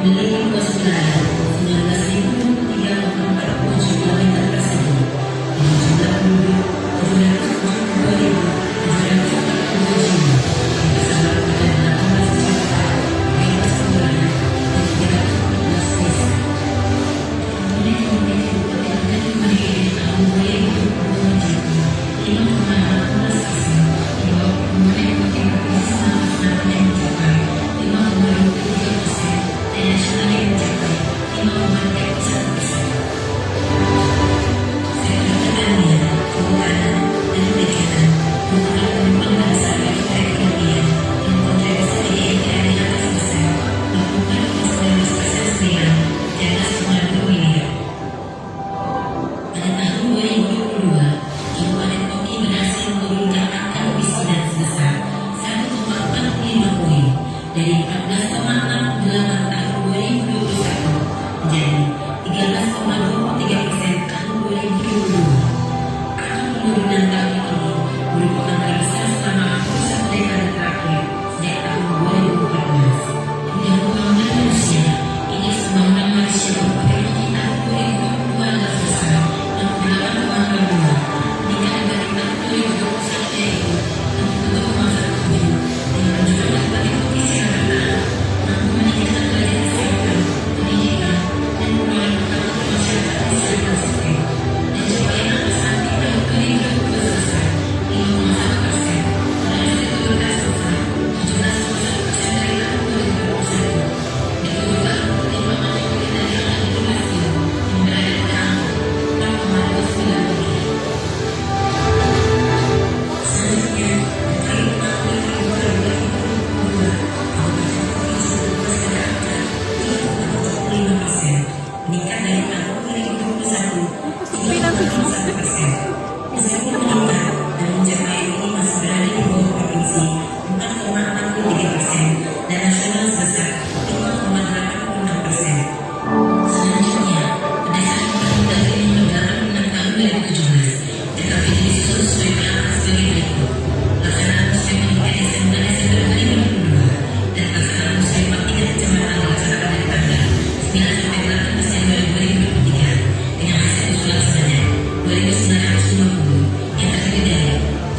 Memiliki pasukan 19.344 wajib wanita tahun 2022, Kabupaten Oki berhasil menurunkan angka kemiskinan sebesar 1,45 poin dari 14,68 tahun 2021 menjadi 13,23% tahun 2022. Angka penurunan tahun ini merupakan terbesar selama 41 dekade terakhir sejak tahun 2014. Dengan pembangunan manusia, indeks pembangunan manusia Kabupaten Oki tahun 2022 adalah sebesar 68,22, meningkat dari tahun 2021 yaitu 67,17, dengan menunjukkan Kabupaten Oki secara bertahap mampu meningkatkan derajat kesehatan, pendidikan, dan pengelolaan kebutuhan masyarakat secara konsisten. Dan capaian angka stunting tahun 2022 sebesar 5,1%, pada elektabilitas sebesar 17,1% dari tahun 2021. Diturunkan pertimbangan dari angka inflasi yang berada pada angka 4,29%. Selanjutnya, terkait tahun 2022, Kabupaten Oki sudah pada angka 3,45%, meningkat dari tahun 2021 3,1%. Meskipun meningkat dan mencapai ini masih berada di bawah provinsi 4,63% dan nasional sebesar 5,86%. Selanjutnya, berdasarkan Permendag Nomor 86 Tahun 2017, TKP disusun sesuai pelaksanaan sebagai berikut: pelaksanaan musyawarah pada Desember 2022 dan pelaksanaan musyawarah 3 kecamatan dilaksanakan dari tanggal 9 sampai 18 Desember 2023 dengan hasil usulan sebanyak 2.950 yang terdiri dari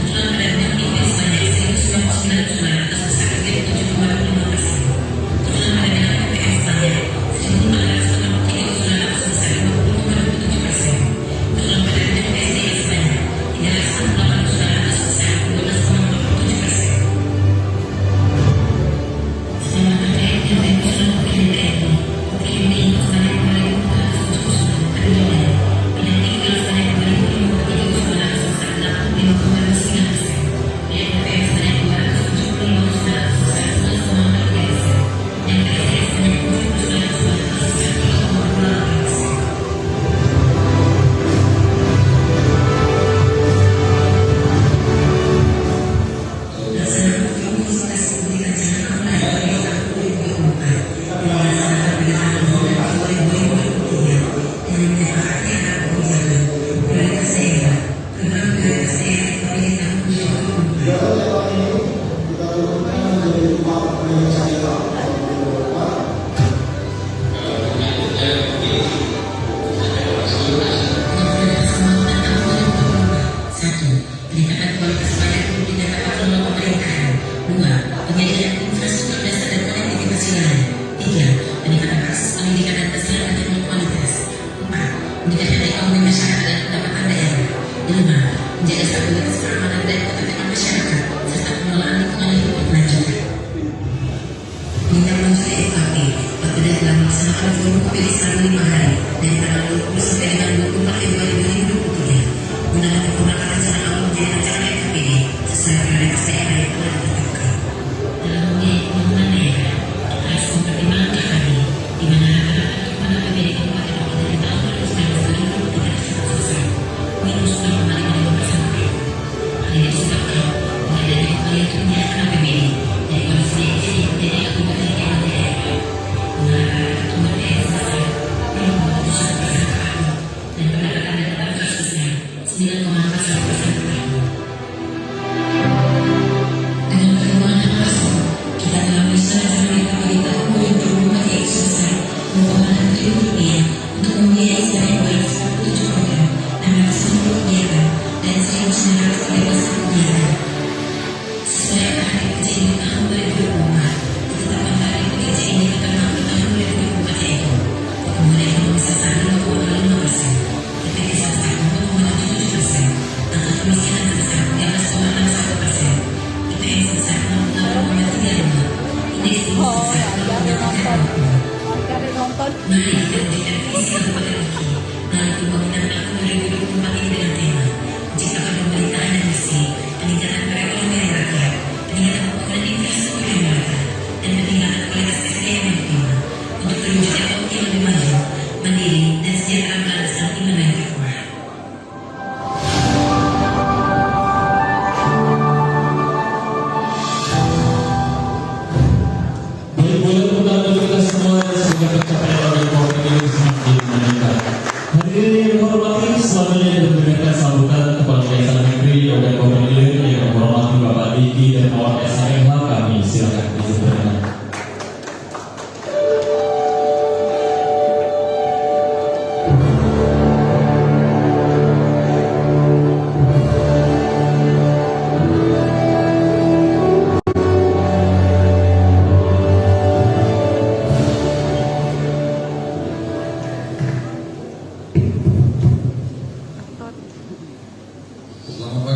usulan pada bidang IPS sebanyak 1.099 usulan atau sebesar 37,25%, usulan pada bidang PPS sebanyak 1.483 usulan atau sebesar 50,27%, usulan pada bidang PSDM sebanyak 308 usulan atau sebesar 12,47%. Selama terkait dengan usulan UKM TNI, UKM BI sebanyak 2.407 usulan terdiri dari bidang IPS sebanyak 2.053 usulan atau sebesar 85,29%, bidang PPS sebanyak 275 usulan atau sebesar 11,43%, dan PSDM sebanyak 70 usulan atau sebesar 3,28%. Pelaksanaan konsultasi publik rancangan online pada tahun 2024 yang dilaksanakan pada tanggal 9 Februari 2023 dengan menyepakati arah kebijakan, prioritas daerah, program prioritas daerah TKP tahun 2024. Satu, peningkatan kualitas pelayanan publik dan tata kelola pemerintahan. Dua, penyediaan infrastruktur dasar dan konektivitas wilayah. Tiga, peningkatan akses pendidikan dan kesehatan yang berkualitas. Empat, meningkatkan ekonomi masyarakat dan pendapatan daerah. Lima, menjaga stabilitas keamanan dan ketertiban masyarakat serta pengelolaan lingkungan hidup berkelanjutan. Menindaklanjuti SKP, Bapeda telah melaksanakan forum KPD selama 5 hari dari tanggal 20 sampai dengan 24 Februari 2023 guna menyempurnakan rencana awal menjadi rencana KPD sesuai prioritas daerah yang telah ditetapkan. Dalam membiayai pembangunan daerah, kita harus mempertimbangkan KKD, di mana rata-rata kebutuhan APBD Kabupaten Oki dari tahun 2019 ke 2023 sebesar minus 0,55% per tahun. Hal ini disebabkan dengan adanya kembalian kebijakan APBD dari kondisi defisit menjadi akibat dari daerah, dengan rata-rata pertumbuhan daerah sebesar 0,71% per tahun dan pendapatan daerah sebesar 9,41% per tahun. Dengan perkembangan hal tersebut, kita telah bisa mencari di tahun 2024 yaitu sebesar 2,6 triliun rupiah untuk membiayai sebanyak 247 program, 690 kegiatan, dan 1.913 kegiatan. Sesuai arahan kerja di tahun 2024, ditetapkan target kerja indikator mampu tahun 2024 yaitu pertumbuhan ekonomi sebesar 5,5%, efektivitas 4,77%, angka kemiskinan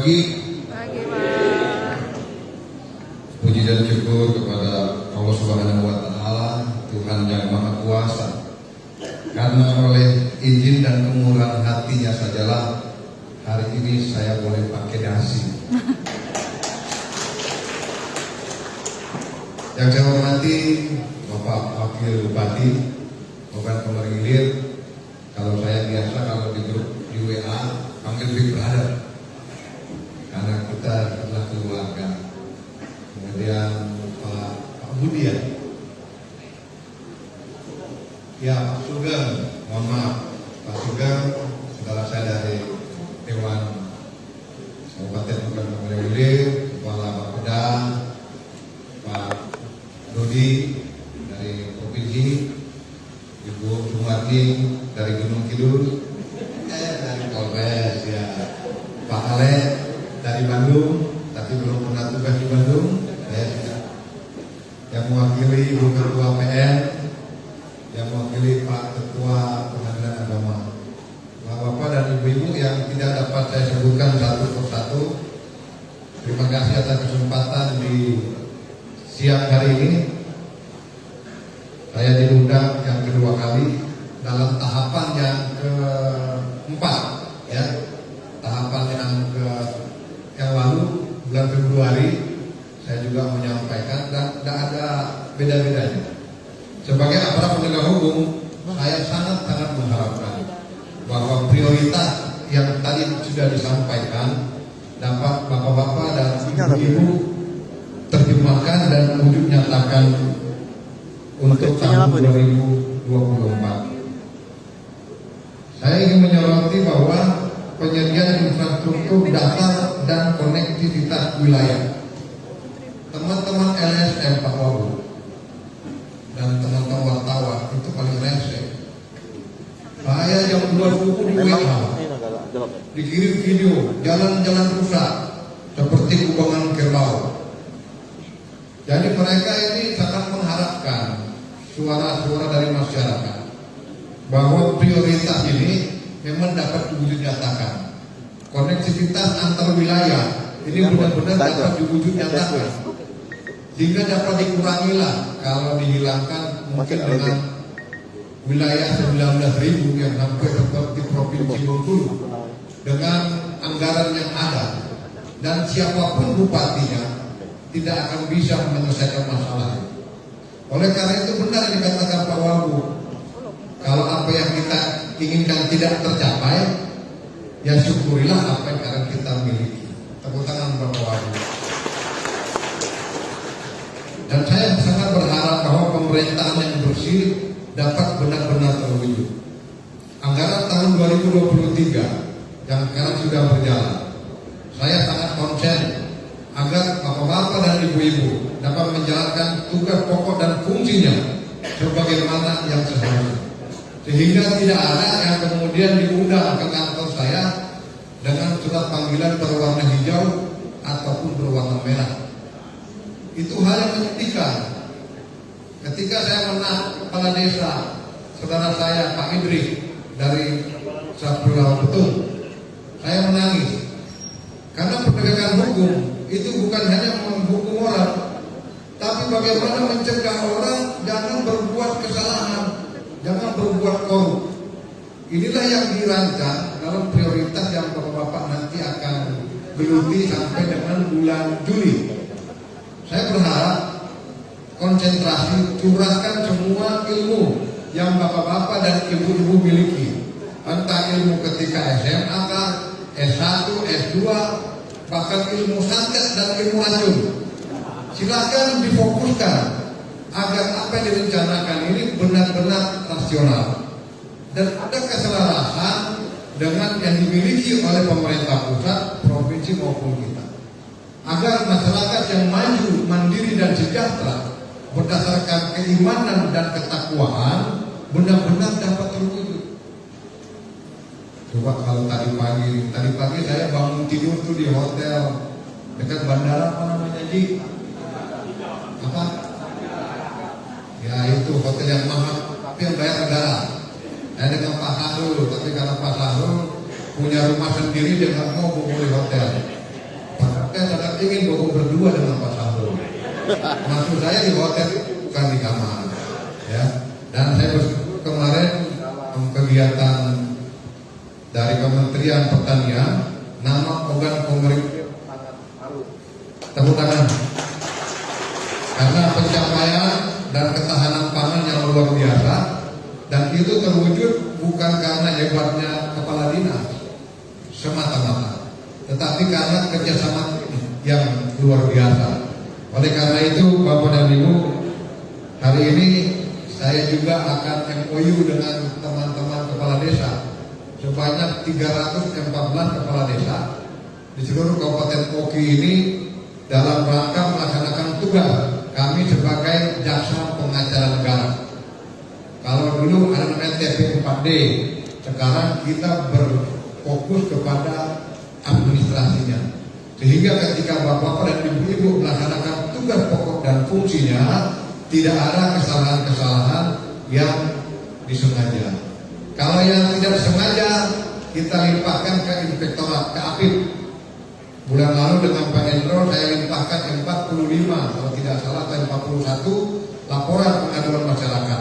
pagi. Pagi, Pak. Puji dan syukur kepada Allah Subhanahu wa Ta'ala, Tuhan yang Maha Kuasa. Karena oleh izin dan kemurahan hatinya sajalah hari ini saya boleh pakai dasi. Yang saya hormati Bapak Wakil Bupati, Bapak Komering Ilir. Kalau saya biasa kalau di grup di WA panggil Big Brother, karena kita adalah keluarga. Kemudian Pak Budi ya Pak Sugeng, mohon maaf Pak Sugeng, saudara saya dari Dewan Kabupaten Komering Ilir, Kepala Bapeda, Pak Dodi dari Provinsi, Ibu Sumarni dari Gunung Kidul, dari Polres ya, Pak Ale dari Bandung, tapi belum pernah tugas di Bandung, yang mewakili Ibu Ketua PN, yang mewakili Pak Ketua Pengadilan Agama, Bapak dan Ibu-ibu yang tidak dapat saya sebutkan satu persatu. Terima kasih atas kesempatan di siang hari ini. Saya diundang yang kedua kali dalam tahapan yang keempat, ya, tahapan yang lalu bulan Februari saya juga menyampaikan dan tidak ada beda-bedanya. Sebagai aparat penegak hukum, saya sangat mengharapkan bahwa prioritas yang tadi sudah disampaikan dapat bapak-bapak dan ibu-ibu terjemahkan dan wujud nyatakan untuk tahun 2024. Saya ingin menyoroti bahwa penyediaan infrastruktur data dan konektivitas wilayah, teman-teman LSM Pak Wabu dan teman-teman wartawan itu paling rese. Saya jam 20 WA dikirim video jalan-jalan rusak seperti kubangan kerbau. Jadi mereka ini sangat mengharapkan suara-suara dari masyarakat bahwa prioritas ini memang dapat diwujud nyatakan. Konektivitas antar wilayah ini benar-benar dapat diwujud nyatakan, sehingga dapat dikurangilah kalau dihilangkan mungkin dengan wilayah 19.000 yang hampir seperti Provinsi Bengkulu dengan anggaran yang ada, dan siapapun bupatinya tidak akan bisa menyelesaikan masalah. Oleh karena itu benar yang dikatakan Pak Wabu, kalau apa yang kita inginkan tidak tercapai, ya syukurilah apa yang akan kita miliki. Tepuk tangan Pak Wabu. Dan saya sangat berharap bahwa pemerintahan yang bersih dapat benar-benar terwujud. Anggaran tahun 2023 yang sekarang sudah berjalan, saya sangat konsen agar bapak-bapak dan ibu-ibu dapat menjalankan tugas pokok dan fungsinya sebagaimana yang seharusnya, sehingga tidak ada yang kemudian diundang ke kantor saya dengan surat panggilan berwarna hijau ataupun berwarna merah. Itu hal yang menyedihkan. Ketika saya menang kepala desa saudara saya Pak Idris dari Sapulawang Betung, saya menangis karena penegakan hukum itu bukan hanya menghukum orang, tapi bagaimana mencegah orang jangan berbuat kesalahan, jangan berbuat korup. Inilah yang dirancang dalam prioritas yang bapak-bapak nanti akan geluti sampai dengan bulan Juli. Saya berharap konsentrasi, curahkan semua ilmu yang bapak-bapak dan ibu-ibu miliki, entah ilmu ketika SMA, S1, S2, bahkan ilmu santet dan ilmu racun. Silakan difokuskan agar apa yang direncanakan ini benar-benar rasional dan ada keselarasan dengan yang dimiliki oleh pemerintah pusat, provinsi maupun kita, agar masyarakat yang maju, mandiri dan sejahtera berdasarkan keimanan dan ketakwaan benar-benar dapat terwujud. Coba kalau tadi pagi saya bangun tidur tuh di hotel dekat bandara, apa namanya Ji? Apa? Ya itu hotel yang mahal, tapi yang bayar negara. Saya dengan Pak Sahrul, tapi karena Pak Sahrul punya rumah sendiri dia nggak mau beli hotel. saya sangat ingin bawa berdua dengan Pak Sambo. Maksud saya di hotel itu bukan di kamar, ya. Dan saya kemarin kegiatan dari Kementerian Pertanian, nama organ pemerintah tepuk tangan karena pencapaian dan ketahanan pangan yang luar biasa, dan itu terwujud bukan karena hebatnya kepala dinas semata-mata, tetapi karena kerjasama yang luar biasa. Oleh karena itu, Bapak dan Ibu, hari ini saya juga akan MOU dengan teman-teman kepala desa sebanyak 314 kepala desa di seluruh Kabupaten Oki ini dalam rangka melaksanakan tugas kami sebagai jaksa pengacara negara. Kalau dulu ada namanya TP 4D, sekarang kita berfokus kepada administrasinya, sehingga ketika bapak-bapak dan ibu-ibu melaksanakan tugas pokok dan fungsinya tidak ada kesalahan-kesalahan yang disengaja. Kalau yang tidak sengaja kita limpahkan ke inspektorat, ke APIP. Bulan lalu dengan Pak Hendro saya limpahkan 45, kalau tidak salah 41 laporan pengaduan masyarakat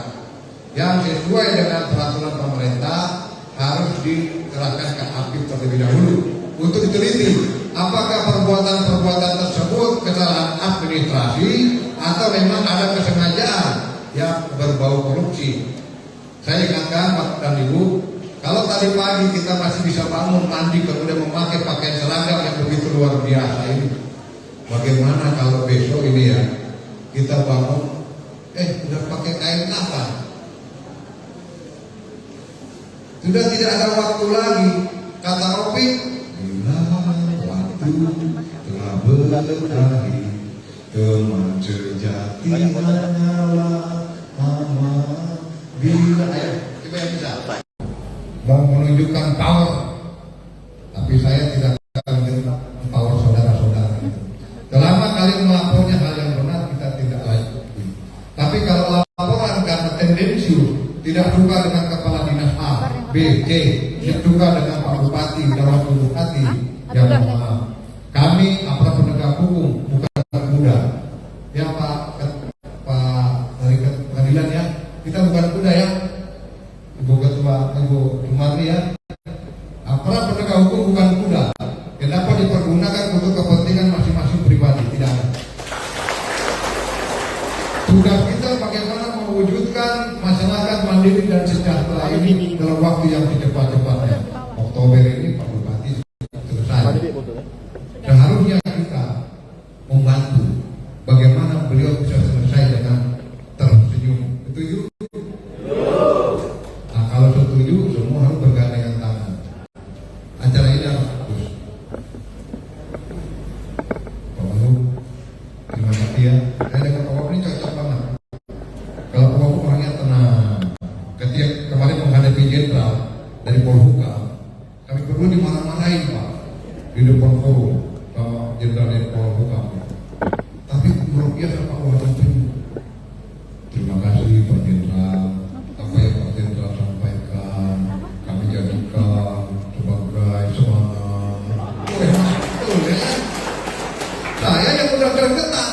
yang sesuai dengan peraturan pemerintah harus diserahkan ke APIP terlebih dahulu untuk diteliti apakah perbuatan-perbuatan tersebut kesalahan administrasi atau memang ada kesengajaan yang berbau korupsi. Saya ingatkan Bapak dan Ibu, kalau tadi pagi kita masih bisa bangun, mandi, kemudian memakai pakaian seragam yang begitu luar biasa ini, bagaimana kalau besok ini ya kita bangun, udah pakai kain apa? Sudah tidak ada waktu lagi. Kata Ropi, bila waktu telah berakhir, teman sejati hanyalah aman. Bila kita yang bisa mau menunjukkan power, tapi saya tidak akan power saudara-saudara. Selama kalian melapornya hal yang benar, kita tidak lanjuti. Tapi kalau laporan karena tendensius, tidak suka dengan kepala dinas A, B, C, tidak suka dengan Pak Bupati, dalam tubuh hati, yang maaf. Kami aparat penegak hukum bukan kuda. Ya Pak dari pengadilan ya, kita bukan kuda ya. Ibu Ketua, Ibu Jumarni ya, aparat penegak hukum bukan kuda yang dapat dipergunakan untuk kepentingan masing-masing pribadi, tidak ada. Tugas kita bagaimana mewujudkan masyarakat mandiri dan sejahtera ini dalam waktu yang secepat-cepatnya. Oktober ini Pak Bupati selesai. Seharusnya kita membantu bagaimana beliau bisa selesai dengan tersenyum. Setuju? Nah, kalau setuju semua harus bergandengan tangan. Acara ini harus bagus. Pak Wagub, terima kasih ya. Saya dengan Pak Wagub ini cocok banget. Kalau Pak Wagub orangnya tenang. Ketika kemarin menghadapi jenderal dari Polhukam, kami perlu dimarah-marahin Pak di depan forum sama jenderal dari Polhukam. Tapi luar biasa Pak Wagub senyum. Terima kasih Pak Jenderal. Apa yang Pak Jenderal sampaikan kami jadikan sebagai semangat. Betul ya. Saya yang udah tergetar.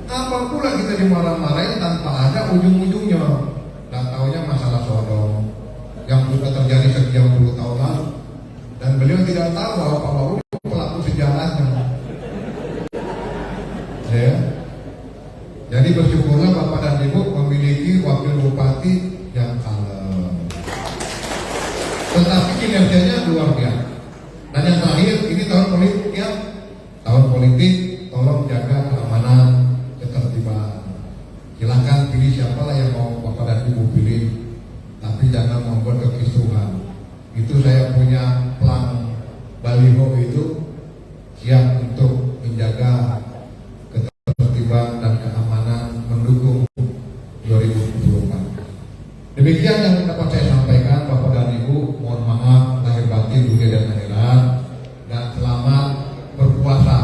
Apa pula kita dimarah-marahin tanpa ada ujung-ujungnya. Dan taunya masalah sodom yang sudah terjadi sekian puluh tahun lalu. Dan beliau tidak tahu bahwa Pak Wagub pelaku sejarahnya. Ya. Jadi bersyukurlah Bapak dan Ibu memiliki wakil bupati yang kalem, tetapi kinerjanya luar biasa. Dan yang terakhir, ini tahun politik ya, tahun politik, tolong jaga keamanan, ketertiban. Silakan pilih siapalah yang mau Bapak dan Ibu pilih, tapi jangan membuat kekisruhan. Itu saya punya plan baliho itu siap untuk menjaga ketertiban dan keamanan mendukung 2024. Demikian yang dapat saya sampaikan Bapak dan Ibu. Mohon maaf lahir batin dunia dan akhirat, dan selamat berpuasa.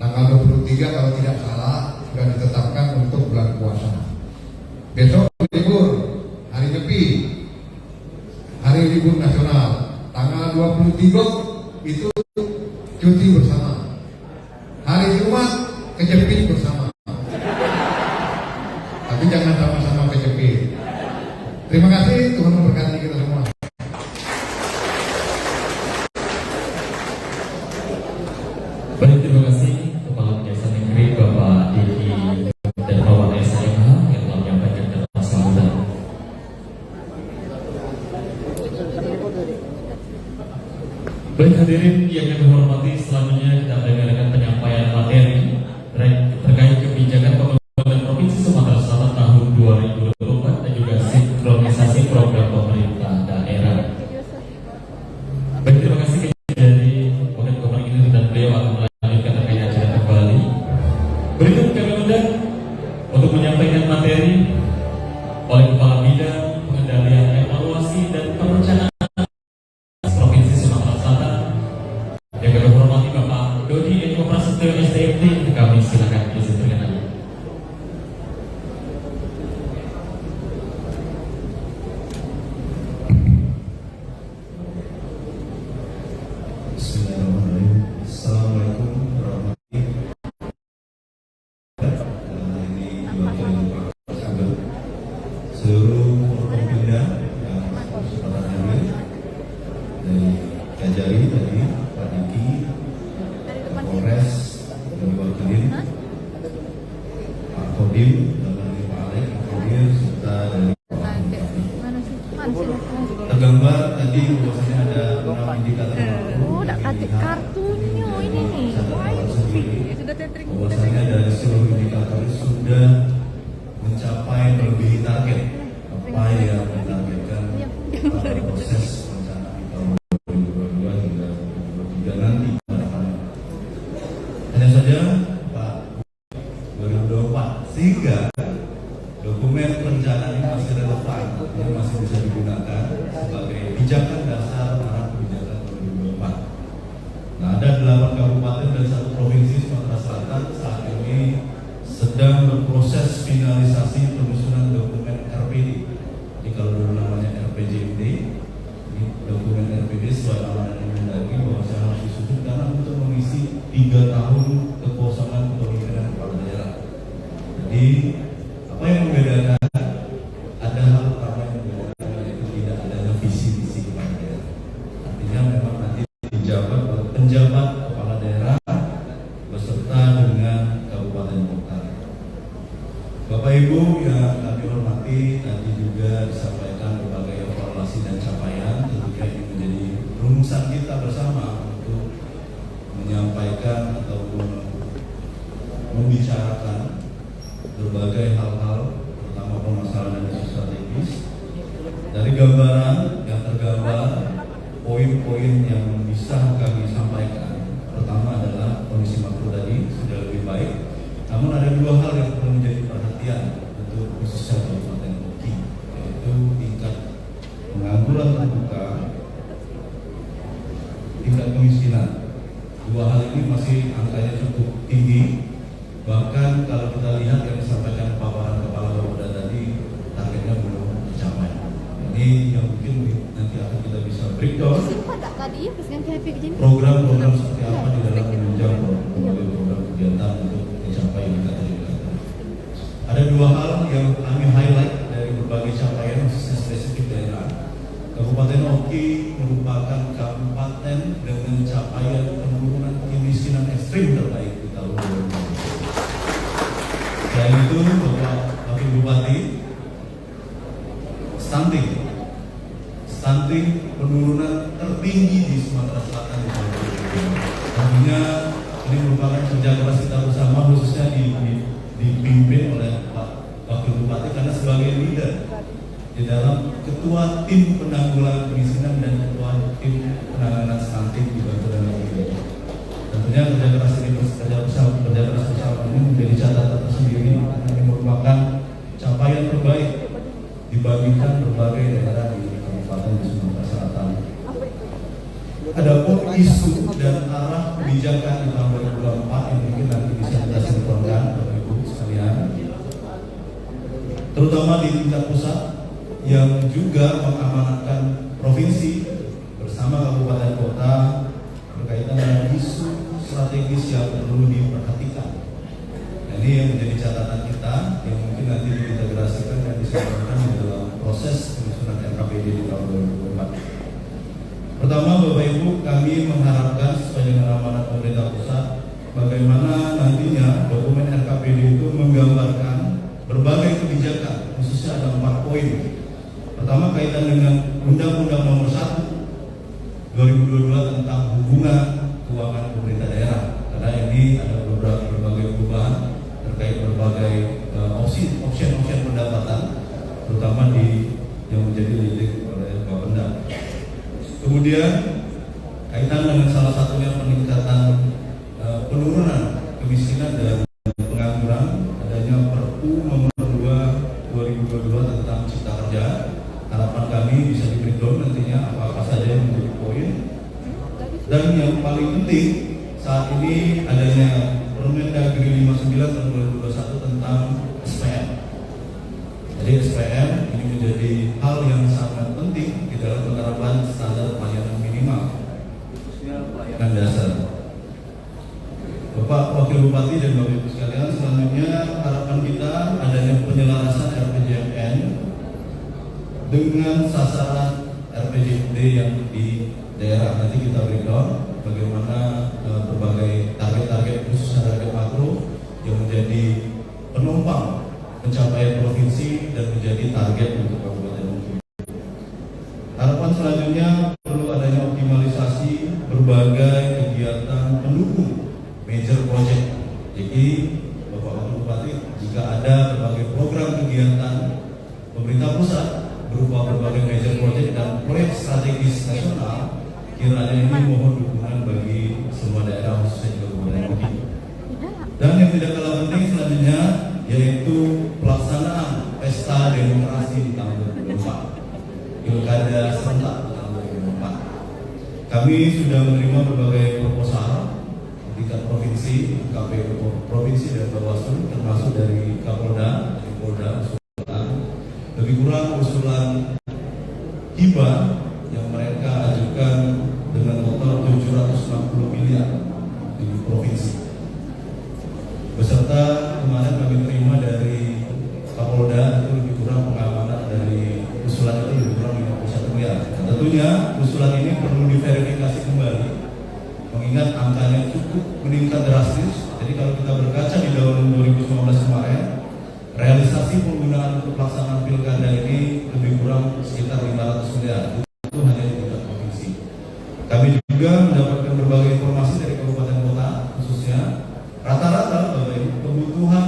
Tanggal 23 kalau tidak salah sudah ditetapkan untuk bulan puasa. Besok libur, hari Nyepi, hari libur nasional. Tanggal 23 itu cuti bersama. Hari Jumat kejepit bersama. Tapi jangan sama-sama kejepit. Terima kasih, Tuhan memberkati kita semua. Baik, terima kasih Kepala Kejaksaan Negeri Bapak Diki dan Bapak SMH yang telah menyampaikan kata sambutan. Baik hadirin yang kami hormati, selanjutnya kita mendengarkan penyampaian materi terkait kebijakan pembangunan Provinsi Sumatera Selatan tahun 2024 dan juga sinkronisasi program pemerintah daerah. Baik, terima kasih dari Wakil Gubernur ini dan beliau akan melanjutkan terkait acara kembali. Berikut kami undang untuk menyampaikan materi oleh Kepala Bidang Pengendalian Evaluasi dan Perencanaan Provinsi Sumatera Selatan yang kami hormati Bapak Dodi Eko Prasetyo STMT. Kami silakan izin perkenalan. Bismillahirrahmanirrahim. Assalamualaikum warahmatullahi wabarakatuh. Ini diwakili Pak Sugeng, seluruh Forkompinda yang kesempatan hadir, dari Kajari tadi, Pak Diki, Polres yang diwakili, Pak Kodim, dan dari Pak Alek, Pak Kodir, serta dari Pak Bupati. Tergambar tadi bahwasanya ada 6 indikator makro. Udah kasih kartunya ini nih. Sudah tethering. Bahwasanya dari seluruh indikator sudah mencapai melebihi target apa yang ditargetkan pada proses perencanaan di tahun 2022 hingga 2023 nanti ke depannya. Hanya saja Pak 2024 sehingga dokumen perencanaan ini masih relevan, ini masih bisa digunakan sebagai pijakan dasar arah kebijakan 2024. Nah, ada 8 kabupaten dan 1 provinsi Sumatera Selatan saat ini sedang berproses finalisasi penyusunan dokumen RPD. Jadi kalau dulu namanya RPJMD, ini dokumen RPD sesuai amanat Mendagri bahwa saya harus disusun karena untuk mengisi 3 tahun kekosongan kepemimpinan kepala daerah. Jadi apa yang membedakan? Ada hal pertama yang membedakan, yaitu tidak adanya visi misi kepala daerah. Artinya memang nanti dijabat oleh penjabat kepala daerah beserta dengan kabupaten kota. Bapak Ibu yang kami hormati, tadi juga disampaikan berbagai evaluasi dan capaian. Tentunya ini menjadi rumusan kita bersama untuk menyampaikan ataupun membicarakan berbagai hal-hal, terutama permasalahan dan isu strategis. Dari gambaran yang tergambar, poin-poin yang bisa kami sampaikan, pertama adalah kondisi makro tadi sudah lebih baik. Namun ada 2 hal yang perlu menjadi perhatian untuk khususnya Kabupaten Oki, yaitu tingkat pengangguran terbuka, tingkat kemiskinan. 2 hal ini masih angkanya cukup tinggi. Bahkan kalau kita lihat yang disampaikan paparan Kepala Bapeda tadi, targetnya belum tercapai. Ini yang mungkin nanti akan kita bisa breakdown program-program seperti apa di dalam menunjang berbagai program kegiatan untuk mencapai indikator-indikator. Ada 2 hal yang kami highlight dari berbagai capaian khususnya spesifik daerah. Kabupaten Oki merupakan kabupaten dengan capaian penurunan kemiskinan ekstrim terbaik di tahun 2020. Selain itu, Bapak Wakil Bupati, stunting penurunan tertinggi di Sumatera Selatan di tahun 2020. Tentunya ini merupakan kerja keras kita bersama, khususnya dipimpin oleh Pak Wakil Bupati karena sebagai leader di dalam ketua tim penanggulangan kemiskinan dan ketua tim penanganan stunting di Banten ini. Tentunya kerja keras bersama ini menjadi catatan tersendiri karena ini merupakan capaian terbaik dibandingkan berbagai daerah di Kabupaten di Sumatera Selatan. Adapun isu dan arah kebijakan di tahun 2024 yang mungkin nanti bisa kita sinkronkan Bapak Ibu sekalian, terutama di tingkat pusat yang juga mengamanatkan provinsi bersama kabupaten kota berkaitan dengan isu yang perlu diperhatikan. Nah, ini yang menjadi catatan kita yang mungkin nanti diintegrasikan dan disampaikan di dalam proses penyusunan RKPD di tahun 2024. Pertama, Bapak Ibu, kami mengharapkan sesuai dengan amanat pemerintah pusat, bagaimana nantinya dokumen RKPD itu menggambarkan berbagai kebijakan, khususnya ada 4 poin. Pertama, kaitan dengan Undang-Undang Nomor 1 2022 tentang hubungan keuangan pemerintah daerah, karena ini ada berbagai perubahan terkait berbagai opsi pendapatan, terutama di yang menjadi lidik oleh Bapenda. Kemudian kaitan dengan salah satunya peningkatan penurunan kemiskinan dan pengangguran, adanya Perpu Nomor 2 2022 tentang Cipta Kerja. Harapan kami bisa di-breakdown nantinya apa saja yang menjadi poin. Dan yang paling penting saat ini adanya Permendagri 59 tahun 2021 tentang SPM. Jadi SPM ini menjadi hal yang sangat penting di dalam penerapan standar pelayanan minimal, pelayanan dasar. Bapak Wakil Bupati dan Bapak Ibu sekalian, selanjutnya harapan kita adanya penyelarasan RPJMN dengan sasaran RPJMD yang di daerah. Nanti kita breakdown bagaimana berbagai target-target khususnya target makro yang menjadi penopang pencapaian provinsi dan menjadi target untuk Kabupaten Bengkulu. Harapan selanjutnya perlu adanya optimalisasi berbagai kegiatan pendukung major project. Jadi Bapak Wakil Bupati, jika ada berbagai program kegiatan pemerintah pusat berupa berbagai major project dan proyek strategis nasional, kiranya ini mohon dukungan bagi semua daerah khususnya juga Kabupaten Bengkulu. Dan yang tidak kalah penting selanjutnya yaitu pelaksanaan pesta demokrasi di tahun 2024, Pilkada serentak di tahun 2024. Kami sudah menerima berbagai proposal tingkat provinsi, KPU provinsi dan Bawaslu, termasuk dari Kapolda, dari Polda, usulan lebih kurang usulan hibah yang mereka ajukan dengan total 760 miliar di provinsi. Beserta kemarin kami terima dari Kapolda itu lebih kurang pengamanan dari usulan itu lebih kurang 51 miliar. Nah, tentunya usulan ini perlu diverifikasi kembali, mengingat angkanya cukup meningkat drastis. Jadi kalau kita berkaca di tahun 2019 kemarin, realisasi penggunaan untuk pelaksanaan pilkada ini lebih kurang sekitar 500 miliar. Itu hanya di tingkat provinsi. Kami juga mendapatkan berbagai informasi dari kabupaten kota, khususnya rata-rata kebutuhan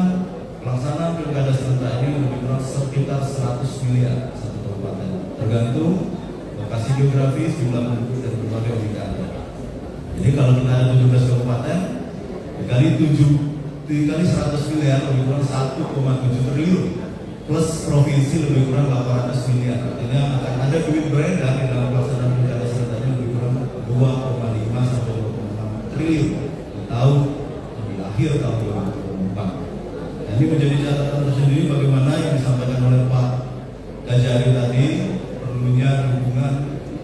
pelaksanaan pilkada serentak ini lebih kurang sekitar 100 miliar satu kabupaten, tergantung lokasi geografis, jumlah penduduk dan berbagai indikator. Jadi kalau kita ada 17 kabupaten dikali 100 miliar lebih kurang 1,7 triliun, plus provinsi lebih kurang 800 miliar. Artinya akan ada duit beredar di dalam pelaksanaan pilkada serentaknya lebih kurang 2,5 sampai 2,6 triliun di tahun di akhir tahun 2024. Nah, ini menjadi catatan tersendiri bagaimana yang disampaikan oleh Pak Gajari tadi, perlunya dukungan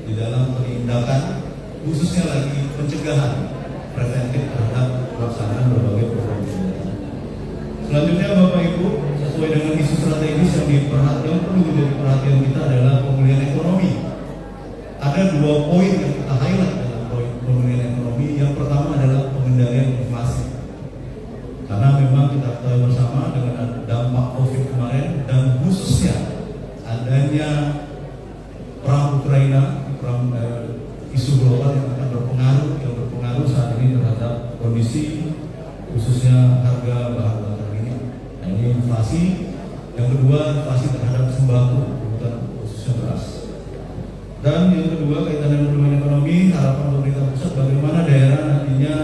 di dalam penindakan, khususnya lagi pencegahan preventif terhadap pelaksanaan berbagai program kegiatan. Selanjutnya Bapak Ibu, sesuai dengan isu strategis yang perlu menjadi perhatian kita adalah pemulihan ekonomi. Ada 2 poin yang kita highlight dalam poin pemulihan ekonomi. Yang pertama adalah pengendalian inflasi. Karena memang kita ketahui bersama dengan dampak COVID kemarin dan khususnya adanya perang Ukraina, isu global yang akan berpengaruh saat ini terhadap kondisi khususnya harga bahan bakar minyak. Nah, ini inflasi. Yang kedua, inflasi terhadap sembako, khususnya beras. Dan yang kedua, kaitan dengan pemulihan ekonomi, harapan pemerintah pusat bagaimana daerah nantinya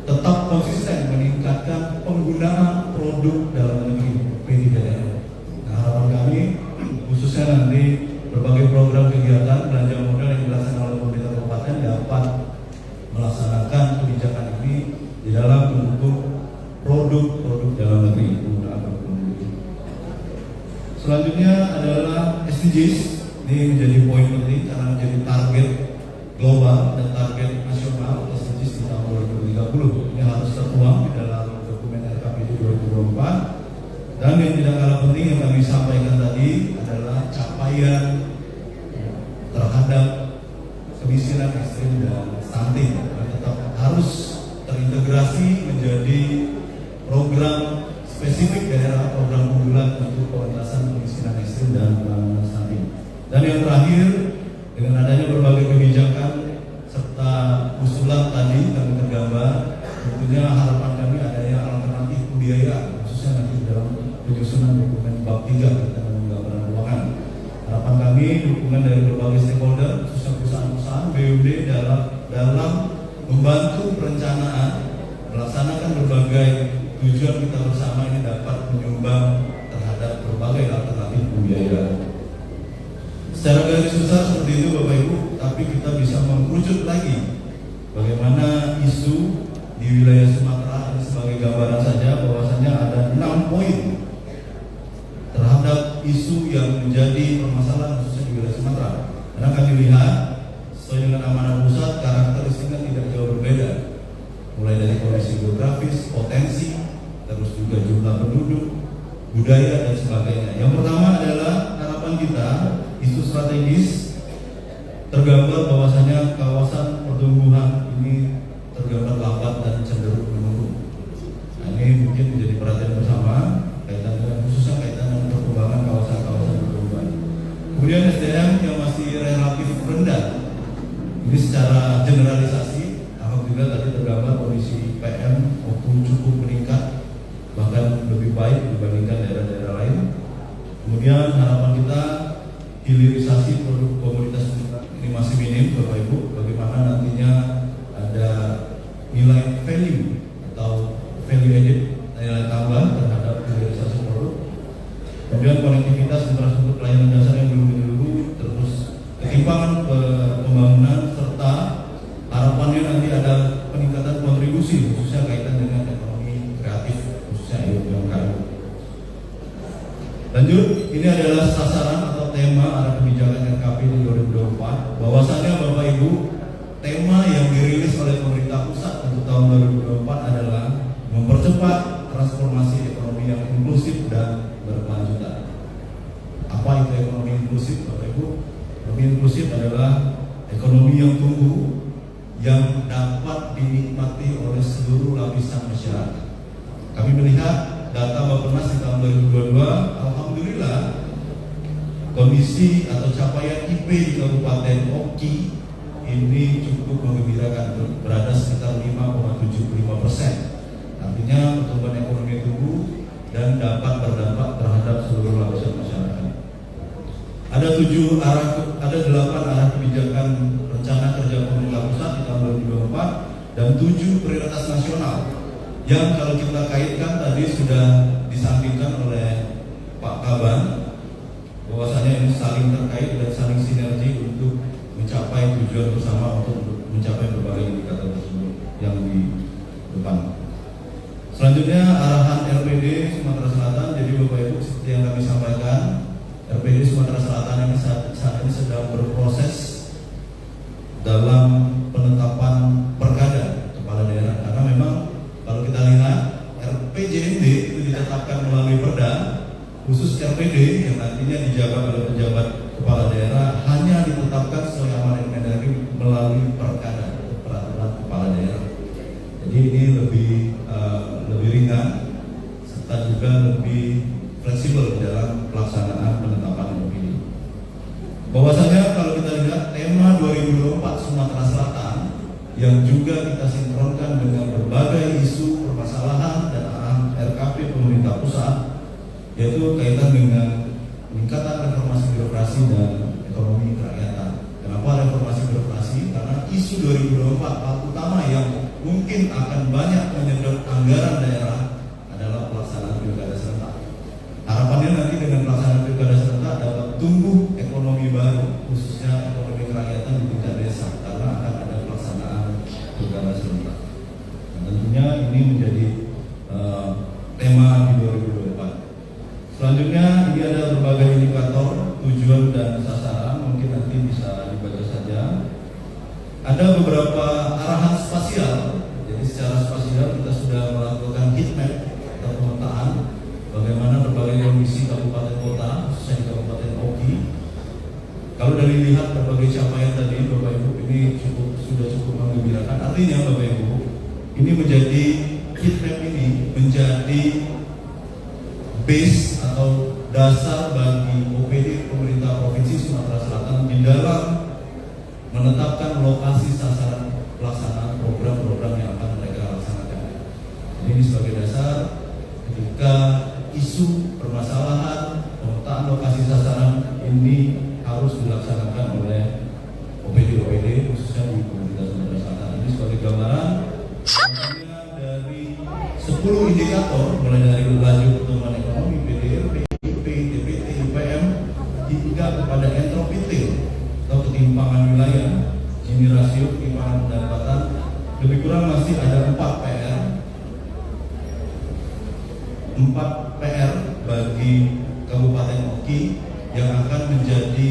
tetap konsisten meningkatkan penggunaan produk dalam negeri PDDR. Nah, harapan kami khususnya nanti berbagai program kegiatan belanja modal yang dilaksanakan oleh pemerintah kabupaten dapat melaksanakan kebijakan ini di dalam mendukung produk-produk dalam negeri penggunaan produk. Selanjutnya adalah SDGs. Ini menjadi poin penting karena menjadi target global dan target nasional SDGs di tahun 2030. ini harus tertuang di dalam dokumen RKPD 2024. Dan yang tidak kalah penting yang kami sampaikan tadi adalah capaian terhadap kemiskinan ekstrim dan stunting tetap harus terintegrasi menjadi program spesifik daerah, program unggulan untuk pengentasan kemiskinan ekstrim dan penanganan stunting. Dan yang terakhir, dengan adanya berbagai kebijakan serta usulan tadi kami tergambar, tentunya harapan kami adanya alternatif pembiayaan khususnya nanti dalam penyusunan dokumen bab 3 tentang penggambaran keuangan. Harapan kami dukungan dari berbagai stakeholder khususnya perusahaan-perusahaan BUMD dalam membantu perencanaan melaksanakan berbagai tujuan kita bersama ini dapat menyumbang terhadap berbagai alternatif pembiayaan. Secara garis besar seperti itu Bapak Ibu, tapi kita bisa mengerucut lagi bagaimana isu di wilayah Sumatera ini sebagai gambaran saja bahwasanya ada 6 poin terhadap isu yang menjadi permasalahan khususnya di wilayah Sumatera. Karena kami lihat sesuai dengan amanah pusat karakteristiknya tidak jauh berbeda, mulai dari kondisi geografis, potensi, terus juga jumlah penduduk, budaya dan sebagainya. Yang pertama adalah harapan kita isu strategis tergambar bahwasanya kawasan pertumbuhan ini tergambar lambat dan cenderung menurun. Nah, ini mungkin menjadi perhatian bersama kaitan dengan khususnya kaitan dengan perkembangan kawasan-kawasan pertumbuhan. Kemudian SDM yang masih relatif rendah. Ini secara generalisasi, alhamdulillah tadi tergambar kondisi PM cukup meningkat, bahkan lebih baik dibandingkan daerah-daerah lain. Kemudian harapan kita hilirisasi produk komoditas ini masih minim Bapak Ibu. Bagaimana nantinya ada nilai value atau value added, nilai tambah terhadap hilirisasi produk. Kemudian konektivitas infrastruktur pelayanan dasar yang belum menyeluruh, terus ketimpangan pembangunan serta harapannya nanti ada peningkatan kontribusi khususnya kaitan dengan ekonomi kreatif khususnya UMKM. Lanjut, ini adalah sasaran atau tema arah kebijakan RKPD 2024. Bahwasanya Bapak Ibu, tema yang dirilis oleh pemerintah pusat untuk tahun 2024 adalah mempercepat transformasi ekonomi yang inklusif dan berkelanjutan. Apa itu ekonomi inklusif Bapak Ibu? Ekonomi inklusif adalah ekonomi yang tumbuh yang dapat dinikmati oleh seluruh lapisan masyarakat. Kami melihat data Bappenas di tahun 2022, alhamdulillah kondisi atau capaian IP di Kabupaten Oki ini cukup menggembirakan, berada sekitar 5,75%. Artinya pertumbuhan ekonomi tumbuh dan dapat berdampak terhadap seluruh lapisan masyarakat. Ada 8 arah kebijakan rencana kerja pemerintah pusat di tahun 2024 dan 7 prioritas nasional yang kalau kita kaitkan tadi sudah disampaikan oleh Pak Kaban bahwasanya ini saling terkait dan saling sinergi untuk mencapai tujuan bersama untuk mencapai berbagai indikator tersebut yang di depan. Selanjutnya arahan RPD Sumatera Selatan. Jadi Bapak Ibu seperti yang kami sampaikan, RPD Sumatera Selatan ini saat ini sedang berproses dalam penetapan perkada kepala daerah. Karena memang kalau kita lihat RPJMD itu ditetapkan melalui perda, khusus RPD yang nantinya dijabat oleh pejabat kepala daerah hanya ditetapkan sesuai amanat Mendagri melalui perkada peraturan kepala daerah. Jadi ini lebih ringan serta juga lebih fleksibel dalam pelaksanaan penetapan RPD. Bahwasanya kalau kita lihat tema 2024 Sumatera Selatan yang juga kita sinkronkan dengan berbagai isu permasalahan dan arahan RKP pemerintah pusat, yaitu kaitan dengan peningkatan reformasi birokrasi dan ekonomi kerakyatan. Kenapa reformasi birokrasi? Karena isu 2024 utama yang mungkin akan banyak menyedot anggaran daerah adalah pelaksanaan pilkada serentak. Harapannya nanti dengan pelaksanaan pilkada serentak dapat tumbuh ekonomi baru, khususnya ekonomi kerakyatan di tingkat desa, karena akan ada pelaksanaan pilkada serentak. Nah, tentunya ini menjadi tema di 2024. Selanjutnya ini ada berbagai indikator tujuan dan sasaran, mungkin nanti bisa dibaca saja. Ada beberapa arahan spasial, jadi secara spasial kita sudah melakukan heat map atau pemetaan bagaimana berbagai kondisi kabupaten kota, khususnya di Kabupaten Oki. Kalau dari lihat berbagai capaian tadi, Bapak Ibu, ini sudah cukup menggembirakan. Artinya Bapak Ibu, ini menjadi heat map ini menjadi base atau dasar bagi OPD pemerintah Provinsi Sumatera Selatan di dalam menetapkan lokasi sasaran pelaksanaan program-program yang akan mereka laksanakan. Ini sebagai dasar ketika isu permasalahan pemetaan lokasi sasaran ini harus dilaksanakan oleh OPD khususnya di pemerintah Sumatera Selatan. Ini sebagai gambaran dari 10 indikator mulai dari laju pertumbuhan ekonomi, PDRB, IP, DPT, IPM hingga kepada entropy atau ketimpangan wilayah, Gini rasio, ketimpangan pendapatan, lebih kurang masih ada 4 PR bagi Kabupaten Oki yang akan menjadi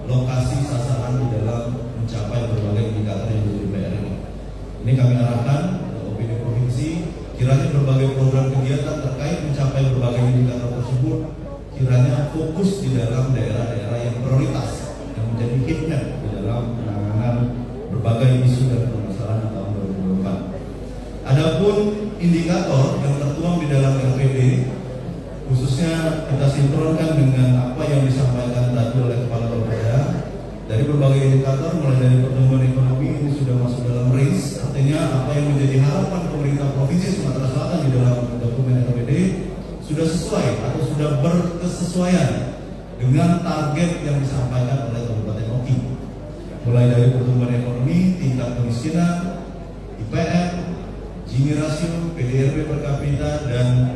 lokasi sasaran di dalam mencapai berbagai indikator yang menjadi PR ini. Ini kami arahkan ke OPD Provinsi, kiranya berbagai program kegiatan terkait mencapai berbagai indikator tersebut kiranya fokus di dalam daerah-daerah yang prioritas yang menjadi hitnya di dalam penanganan berbagai isu dan permasalahan tahun 2024. Adapun indikator yang tertuang di dalam LPD, khususnya kita sinkronkan dengan apa yang disampaikan tadi oleh Kepala Bapeda, dari berbagai indikator mulai dari pertumbuhan ekonomi ini sudah masuk dalam range, artinya apa yang menjadi harapan pemerintah Provinsi Sumatera Selatan di dalam dokumen LPD sudah sesuai atau sudah berkesesuaian dengan target yang disampaikan oleh Kabupaten Oki, mulai dari pertumbuhan ekonomi, tingkat kemiskinan, IPM, Gini rasio, PDRB per kapita, dan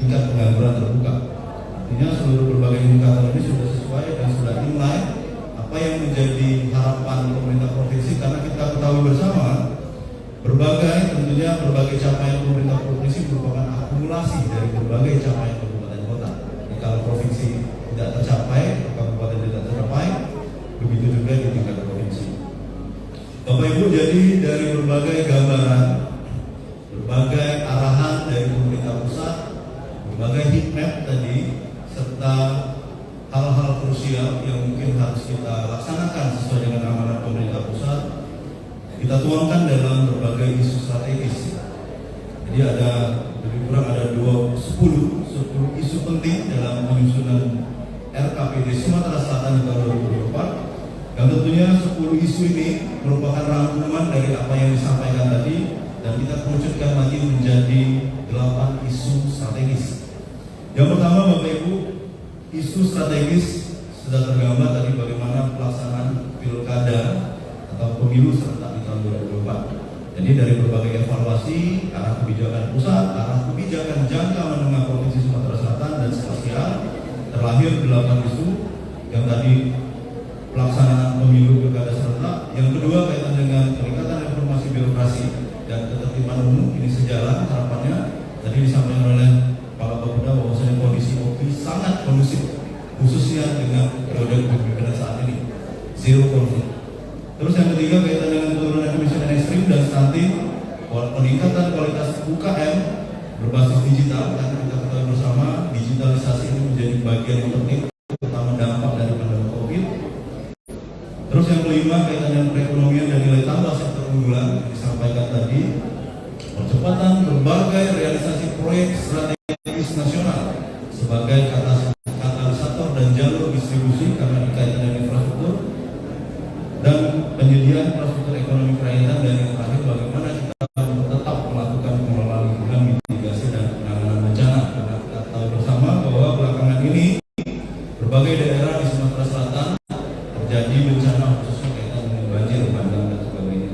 tingkat pengangguran terbuka. Artinya seluruh berbagai indikator ini sudah sesuai dan sudah inline apa yang menjadi harapan pemerintah provinsi, karena kita ketahui bersama tentunya berbagai capaian pemerintah provinsi merupakan akumulasi dari berbagai capaian kabupaten kota. Jadi kalau provinsi tidak tercapai, kabupaten tidak tercapai, begitu juga di tingkat provinsi. Bapak Ibu, jadi dari berbagai gambaran, berbagai arahan dari pemerintah pusat, berbagai heat map tadi, serta hal-hal krusial yang mungkin harus kita laksanakan sesuai dengan amanat pemerintah pusat, kita tuangkan dalam berbagai isu strategis. Jadi lebih kurang ada 10 isu penting dalam penyusunan RKPD Sumatera Selatan tahun 2024. Dan tentunya 10 isu ini merupakan rangkuman dari apa yang disampaikan tadi, dan kita kerucutkan lagi menjadi 8 isu strategis. Yang pertama, Bapak Ibu, isu strategis sudah tergambar tadi bagaimana pelaksanaan pilkada atau pemilu serentak di tahun 2024. Jadi dari berbagai evaluasi, arah kebijakan pusat, arah kebijakan jangka menengah Provinsi Sumatera Selatan dan spasial, terlahir 8 isu yang tadi pelaksanaan pemilu pilkada serentak. Yang kedua kaitan dengan peningkatan reformasi birokrasi dan ketertiban umum, ini sejalan harapannya. Tadi disampaikan oleh Kepala Bapeda bahwasanya kondisi Oki sangat kondusif, khususnya dengan periode kepemimpinan saat ini, zero konflik. Terus yang ketiga kaitan dengan penurunan kemiskinan ekstrim dan stunting, peningkatan kualitas UKM berbasis digital, karena kita ketahui bersama digitalisasi ini menjadi bagian yang penting, terutama dampak dari pandemi COVID. Terus yang kelima kaitan dengan perekonomian dan nilai tambah sektor unggulan yang disampaikan tadi, percepatan berbagai realisasi proyek strategis nasional sebagai katalisator dan jalur distribusi karena dikaitan dengan infrastruktur dan penyediaan infrastruktur ekonomi kerakyatan, dan yang terakhir bagaimana kita tetap melakukan pengelolaan lingkungan, mitigasi dan penanganan bencana. Karena kita tahu bersama bahwa belakangan ini berbagai daerah di Sumatera Selatan terjadi bencana, khususnya kaitan dengan banjir, bandang dan sebagainya.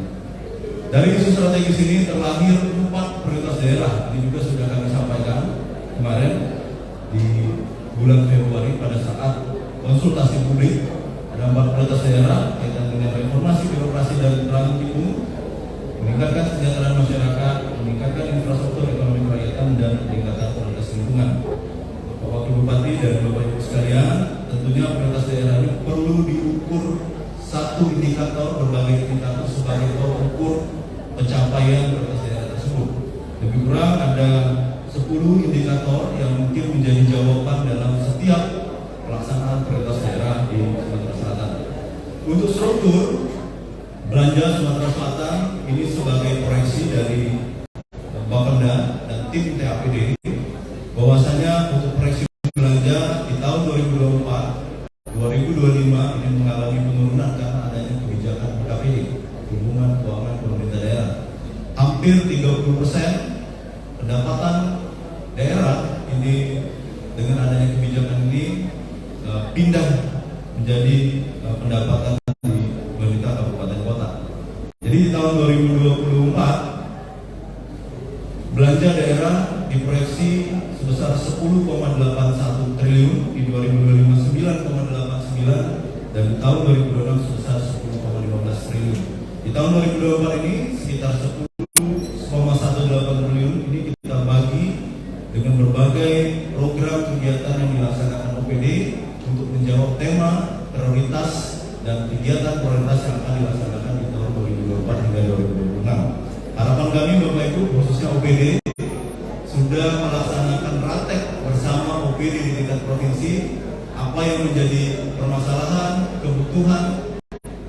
Dari isu strategis ini terlahir 4 prioritas daerah. Ini juga sudah kami sampaikan kemarin di bulan Februari pada saat konsultasi publik. Ada 4 prioritas daerah kaitan dengan reformasi birokrasi dan transaksi umum, meningkatkan kesejahteraan masyarakat, meningkatkan infrastruktur ekonomi kerakyatan, dan meningkatkan kualitas lingkungan. Bapak Wakil Bupati dan Bapak Ibu sekalian, tentunya prioritas daerah ini perlu diukur satu indikator, berbagai indikator sebagai tolak ukur pencapaian prioritas Lebih kurang ada 10 indikator yang mungkin menjadi jawaban dalam setiap pelaksanaan prioritas daerah di Sumatera Selatan. Untuk struktur belanja Sumatera Selatan ini sebagai proyeksi dari Bapenda dan tim TAPD bahwasanya untuk proyeksi belanja di tahun 2024 2025 ini mengalami penurunan karena adanya kebijakan KPD, hubungan keuangan pemerintah daerah. Hampir 30% pendapatan daerah ini dengan adanya kebijakan ini pindah menjadi pendapatan di pemerintah kabupaten kota. Jadi di tahun 2024 belanja daerah diproyeksi sebesar 10,81 triliun, di 2025 9,89 dan di tahun 2026 sebesar 10,15 triliun. Di tahun 2024 ini sekitar 10,18 triliun ini kita bagi dengan berbagai program kegiatan yang dilaksanakan OPD untuk menjawab tema prioritas dan kegiatan prioritas yang akan dilaksanakan di tahun 2024 hingga 2026. Harapan kami Bapak Ibu khususnya OPD sudah melaksanakan praktek bersama OPD di tingkat provinsi apa yang menjadi permasalahan, kebutuhan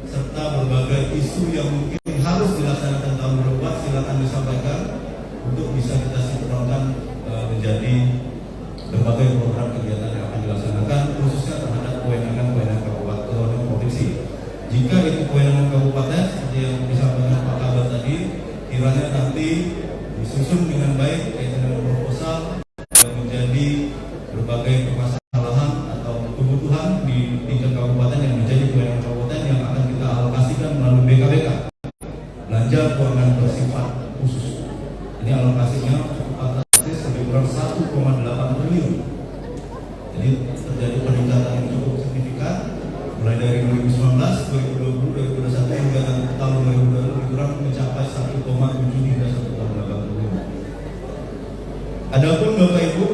serta berbagai isu yang mungkin harus dilaksanakan tahun depan silakan disampaikan untuk bisa kita sinkronkan menjadi berbagai program kegiatan yang akan dilaksanakan khususnya terhadap kewenangan kabupaten provinsi. Jika itu kewenangan kabupaten seperti yang disampaikan Pak Kabar tadi, kiranya nanti disusun dengan baik kaitan dengan proposal yang menjadi berbagai permasalahan atau kebutuhan di tingkat kabupaten yang menjadi kewenangan kabupaten yang akan kita alokasikan melalui BKBK, belanja keuangan bersifat khusus. Ini alokasinya cukup fantastis, lebih kurang 1,8 triliun. Jadi terjadi peningkatan yang cukup signifikan mulai dari 2019, 2020, 2021 hingga tahun 2020 lebih kurang mencapai 1,7 hingga 1,8 triliun. Adapun Bapak Ibu,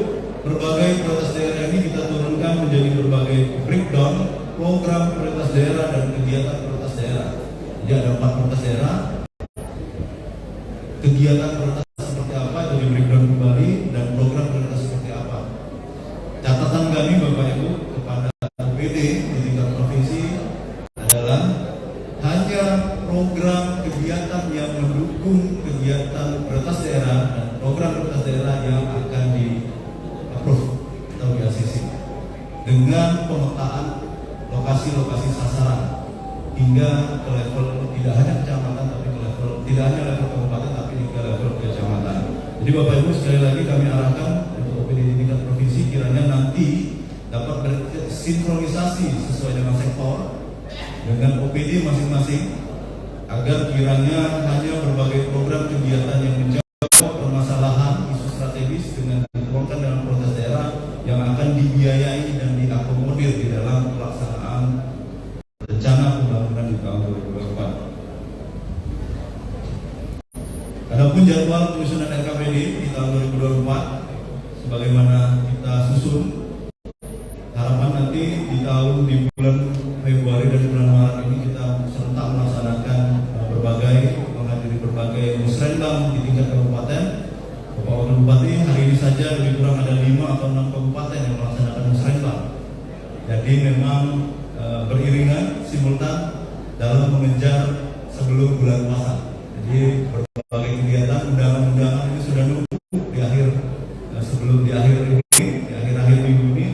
berbagai prioritas daerah ini kita turunkan menjadi berbagai breakdown program prioritas daerah dan kegiatan prioritas daerah. Jadi ada 4 prioritas daerah. Kegiatan prioritas seperti apa itu di breakdown kembali dan program prioritas seperti apa. Catatan kami Bapak Ibu kepada OPD di tingkat provinsi adalah hanya program kegiatan yang mendukung kegiatan prioritas daerah dan program prioritas daerah yang akan di-approve atau di-ACC dengan pemetaan lokasi-lokasi sasaran hingga ke level tidak hanya kecamatan tapi ke level tidak hanya level kabupaten tapi hingga level kecamatan. Jadi Bapak Ibu sekali lagi kami arahkan untuk OPD di tingkat provinsi kiranya nanti dapat bersinkronisasi sesuai dengan sektor dengan OPD masing-masing agar kiranya hanya berbagai program kegiatan yang menjawab permasalahan isu strategis dengan dituangkan dalam prioritas daerah yang akan dibiayai dan diakomodir di dalam pelaksanaan rencana pembangunan di tahun 2024. Adapun jadwal penyusunan RKPD di tahun 2024 sebagaimana kita susun, harapan nanti di bulan Februari dan bulan Maret ini kita serentak melaksanakan menghadiri berbagai musrenbang di tingkat kabupaten. Bapak Wakil Bupati, hari ini saja lebih kurang ada 5 atau 6 kabupaten yang melaksanakan musrenbang. Jadi memang beriringan simultan dalam mengejar sebelum bulan puasa. Jadi berbagai kegiatan undangan-undangan ini sudah nunggu di akhir sebelum di akhir minggu ini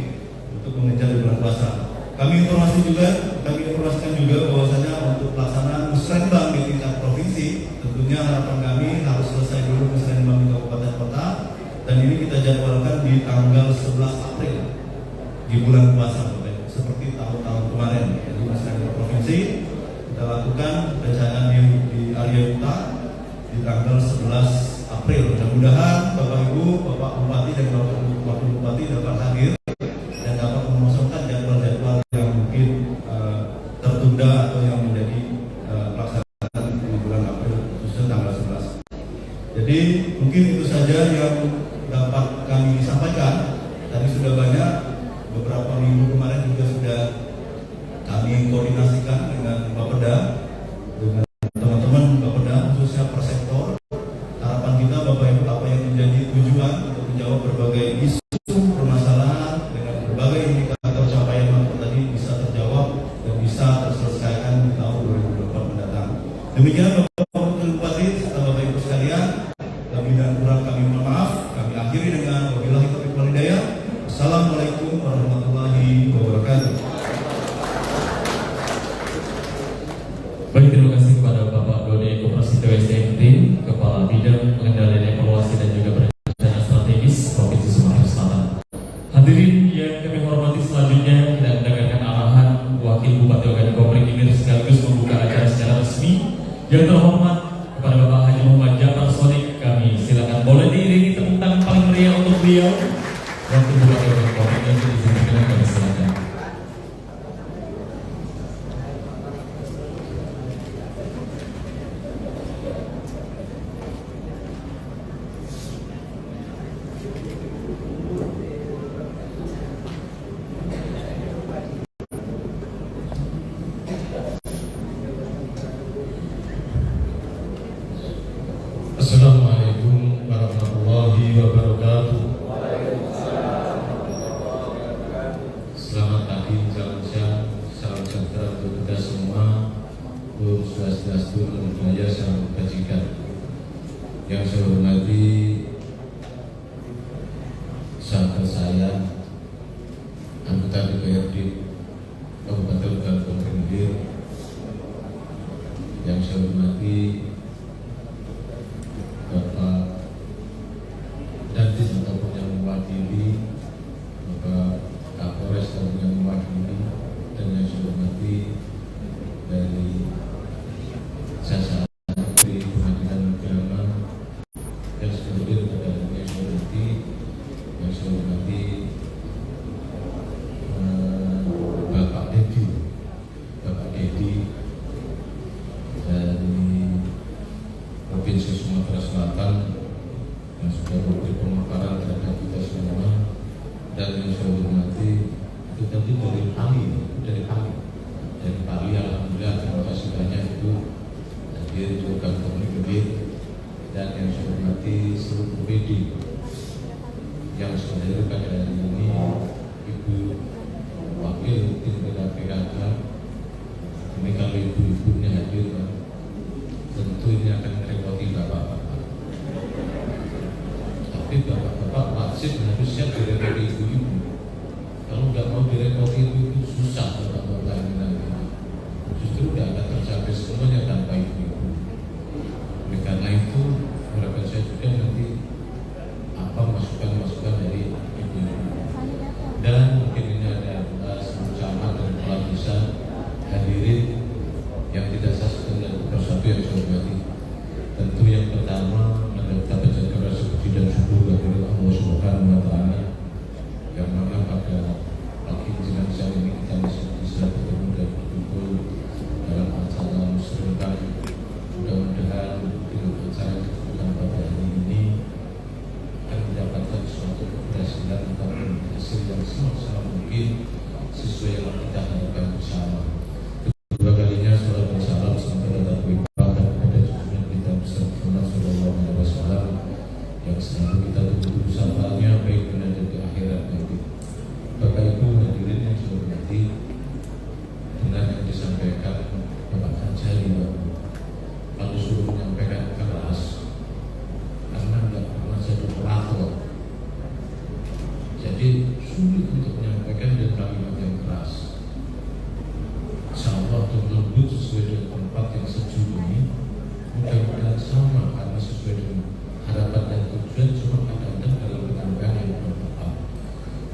untuk mengejar bulan puasa. Kami informasikan juga bahwasanya untuk pelaksanaan musrenbang di tingkat provinsi tentunya harapan kami harus selesai dulu musrenbang di kabupaten kota dan ini kita jadwalkan di tanggal 11 April di bulan puasa seperti tahun-tahun kemarin. Jadi musrenbang provinsi kita lakukan rencanaan di Arya Uta di tanggal 11 April. Mudah-mudahan Bapak Ibu, Bapak Bupati dan Bapak Wakil Bupati dapat hadir dan dapat mengosongkan jadwal-jadwal yang mungkin tertunda atau yang menjadi pelaksanaan di bulan April khususnya tanggal 11. Jadi mungkin itu saja yang dapat kami sampaikan. Tadi sudah banyak, beberapa minggu kemarin juga sudah kami koordinasikan dengan Bapeda, dengan teman-teman Bapeda khususnya per sektor. Harapan kita Bapak Ibu apa yang Demikian Bapak Wakil Bupati serta Bapak Ibu sekalian, lebih dan kurang kami mohon maaf. Kami akhiri dengan wabillahi taufiq wal hidayah. Assalamualaikum warahmatullahi wabarakatuh. Baik, terima kasih kepada Bapak Doni Koperasi TWSDMT, Kepala Bidang Pengendalian Evaluasi dan juga Perencanaan Strategis Provinsi Sumatera Selatan. Hadirin yang kami hormati, selanjutnya kita mendengarkan arahan Wakil Bupati Ogan Komering Ilir sekaligus membuka acara secara resmi. Yang terhormat kepada Bapak Haji Muhammad Jafar Sodik, kami silakan boleh diiringi tepuk tangan paling meriah untuk beliau. Wakil Bupati Ogan Komering Ilir diizinkan kami silakan. Assalamualaikum warahmatullahi wabarakatuh. Selamat pagi, salam siang, salam sejahtera untuk kita semua. Om Swastiastu, Namo Buddhaya, salam kebajikan. Yang saya hormati sahabat saya, anggota DPRD Kabupaten Ogan Komering Ilir. Yang saya hormati Bapak Dandim ataupun yang mewakili, Bapak Kapolres ataupun yang mewakili, dan yang saya hormati dari Sasa dari Pengadilan Agama, dan seluruh kepada yang saya hormati Bapak Dedi dari Provinsi Sumatera Selatan yang sudah memberi pemaparan terhadap kita semua, dan yang saya hormati itu tadi dari Pali, alhamdulillah, terima kasih banyak itu hadir di Ogan Komering Ilir, dan yang saya hormati seluruh PD yang sudah hadir pada hari ini, Ibu Wakil Pimpinan PKK. Ini kalau ibu-ibunya hadir, tentu ini akan merepoti bapak-bapak. Tapi bapak-bapak wajib harus siap direpoti ibu-ibu. Kalau nggak mau direpoti ibu-ibu, susah bapak-bapak ini nanti. Justru nggak akan tercapai semuanya tanpa ibu-ibu. Oleh karena itu, harapan saya juga nanti apa masukan-masukan dari ibu-ibu. Dan mungkin ini ada seluruh camat dan kepala desa hadirin yang tidak saya sebutkan persatu yang saya hormati. Tentu yang pertama kita berjaga rasa puji dan syukur kepada Allah Subhanahu wa Ta'ala, yang mana pada pagi menjelang siang ini kita masih bisa bertemu dan berkumpul dalam acara musyawarah. Mudah-mudahan dengan acara kita pada hari ini akan mendapatkan suatu keberhasilan ataupun hasil yang semaksimal mungkin sesuai yang kita harapkan bersama. Kedua kalinya salam dan salam semoga terlimpah kepada junjungan kita besar Muhammad Sallallahu Alaihi Wasallam yang selalu kita tunggu sapanya baik dunia dan di akhirat nanti. Bapak Ibu hadirin yang saya hormati, benar yang disampaikan Bapak Kajari, kalau suruh menyampaikan keras karena tidak pernah jadi operator, jadi sulit untuk menyampaikan dan kalimat yang keras. Insyaallah untuk lembut sesuai dengan tempat yang sejuk ini, mudah-mudahan sama karena sesuai dengan harapan dan tujuan, cuma kadang-kadang dalam penyampaian yang bertepat.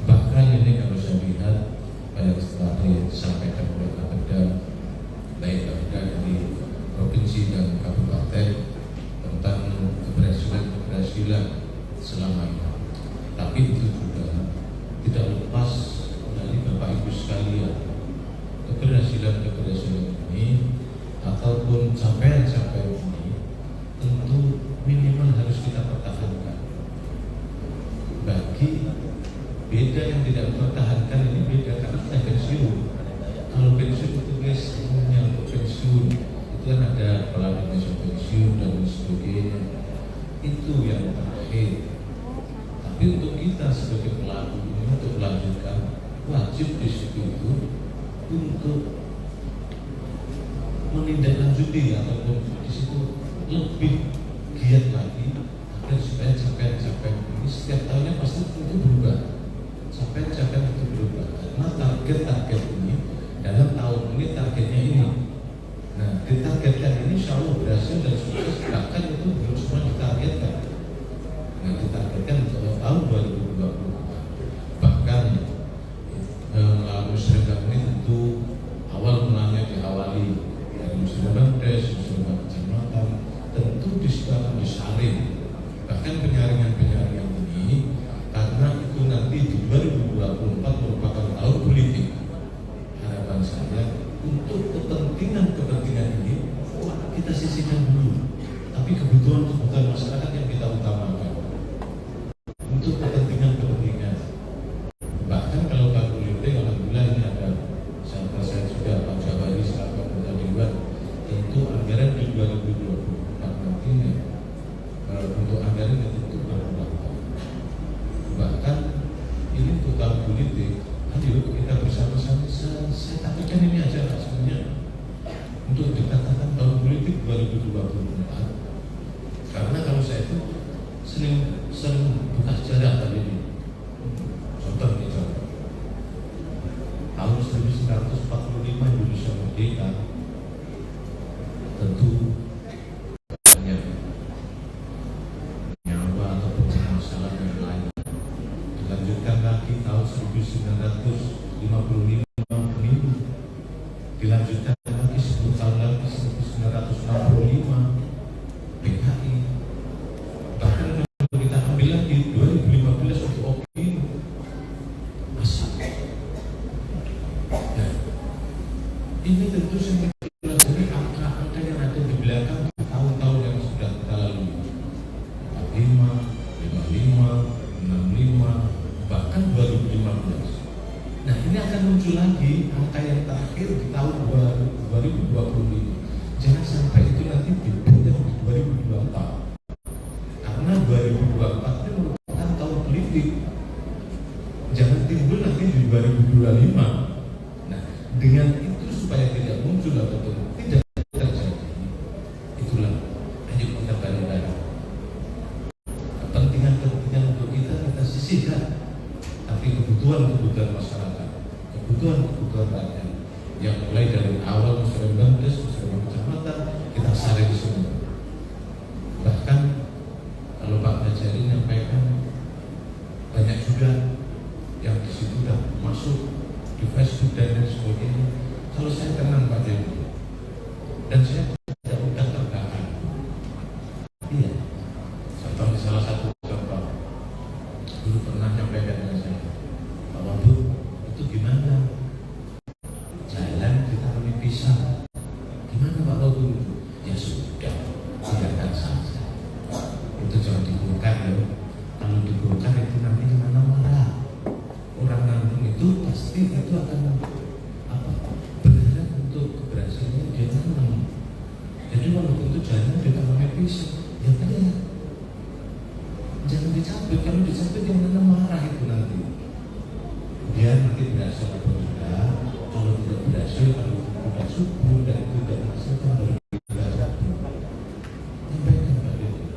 Bahkan ini kalau saya lihat banyak setelah disampaikan oleh Kapolda, baik Kapolda dari provinsi dan kabupaten tentang keberhasilan selama ini. Tapi itu juga tidak lepas dari Bapak Ibu sekalian. Keberhasilan ini ataupun capaian-capaian ini tentu minimal harus kita pertahankan. Bagi beda yang tidak mempertahankan ini beda karena sudah pensiun. Kalau pensiun itu guys, umumnya untuk pensiun itu kan ada kepala dinas pensiun dan sebagainya. Itu yang terakhir. Tapi untuk kita sebagai pelaku ini untuk melanjutkan wajib di situ itu untuk menindaklanjuti ataupun di situ lebih giat lagi agar supaya capaian-capaian ini setiap tahunnya pasti itu berubah. Capaian-capaian itu berubah karena target-target ini dalam tahun ini targetnya ini. Nah, ditargetkan ini insya Allah berhasil dan sukses, bahkan itu belum semua ditargetkan. Nah, ditargetkan untuk tahun 2020. Bahkan musyrikah ini tentu awal mulanya diawali dari musyrikah des, musyrikah kecamatan, tentu di situ akan disaring. Bahkan penyaringan-penyaringan ini karena itu nanti di 2024 merupakan tahun politik. Harapan saya untuk kepentingan ini kita sisihkan dulu, tapi kebutuhan masyarakat yang kita utamakan untuk kepentingan. Bahkan kalau tahun politik, alhamdulillah ini ada sahabat saya juga Pak Jabari selaku anggota dewan, tentu anggaran di 2024 nanti untuk anggaran tentu berubah. Bahkan ini untuk tahun politik, ayo kita bersama-sama. Saya takutkan ini aja lah sebenarnya untuk dikatakan tahun politik 2024. Karena kalau saya itu sering buka sejarah tadi ini. Contoh nih contoh. Tahun 1945 Indonesia merdeka, tentu banyak nyawa ataupun masalah yang lain. Dilanjutkan lagi tahun 1955 pemilu, dilanjutkan lagi 10 tahun lagi 1965 PKI. Bahkan kalau kita ambil lagi 2015 untuk opini masih. Nah, ini tentu saya pelajari angka-angka yang ada di belakang tahun-tahun yang sudah kita lalui. 45, 55, 65, bahkan 2015. Nah, ini akan muncul lagi angka yang terakhir di tahun 2025. Jangan sampai itu nanti dipindah di 2024. Karena 2024 itu merupakan tahun politik. Jangan timbul nanti di 2025. Nah, dengan itu supaya tidak muncul ataupun tidak terjadi, itulah ayo kita bareng-bareng. Kepentingan untuk kita sisihkan, tapi kebutuhan masyarakat, kebutuhan rakyat yang mulai dari awal musyawarah des, musyawarah kecamatan kita saring semua. Bahkan kalau Pak Bajari menyampaikan banyak juga yang di situ sudah masuk di Facebook dan lain sebagainya. Kalau saya tenang Pak Dewi, dan saya tidak mudah terbakar. Iya, contoh salah satu contoh dulu pernah menyampaikan dengan saya, Pak Wabu itu gimana? Jalan kita kami pisah. Gimana Pak Wabu? Ya sudah, biarkan saja. Itu jangan dibongkar ya. Kalau dibongkar itu nanti kemana-mana. Orang nanggung itu pasti itu akan berharap untuk keberhasilannya dia nanam. Jadi walaupun itu jalan kita kami pisah, ya benar. Jangan dicabut, kalau dicabut yang nanam marah itu nanti. Dia nanti berhasil atau tidak. Kalau tidak berhasil, kalau tidak subur dan itu tidak menghasilkan baru berhasil. Sampaikan Pak Dewi.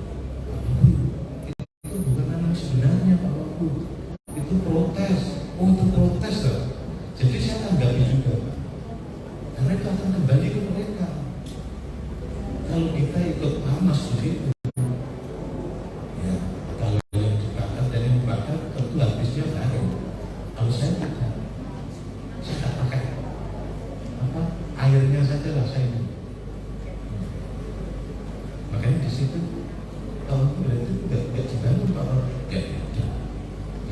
Itu bukan nanam sebenarnya Pak Wabu. Itu protes. Oh itu protes loh. Jadi saya tanggapi juga. Karena itu akan kembali ke mereka. Kalau kita ikut panas begitu, ya kalau yang dibakar dan yang dibakar tentu habisnya garing. Kalau saya tidak, saya tak pakai airnya saja lah saya ini. Makanya di situ tahun berarti tidak dibangun Pak.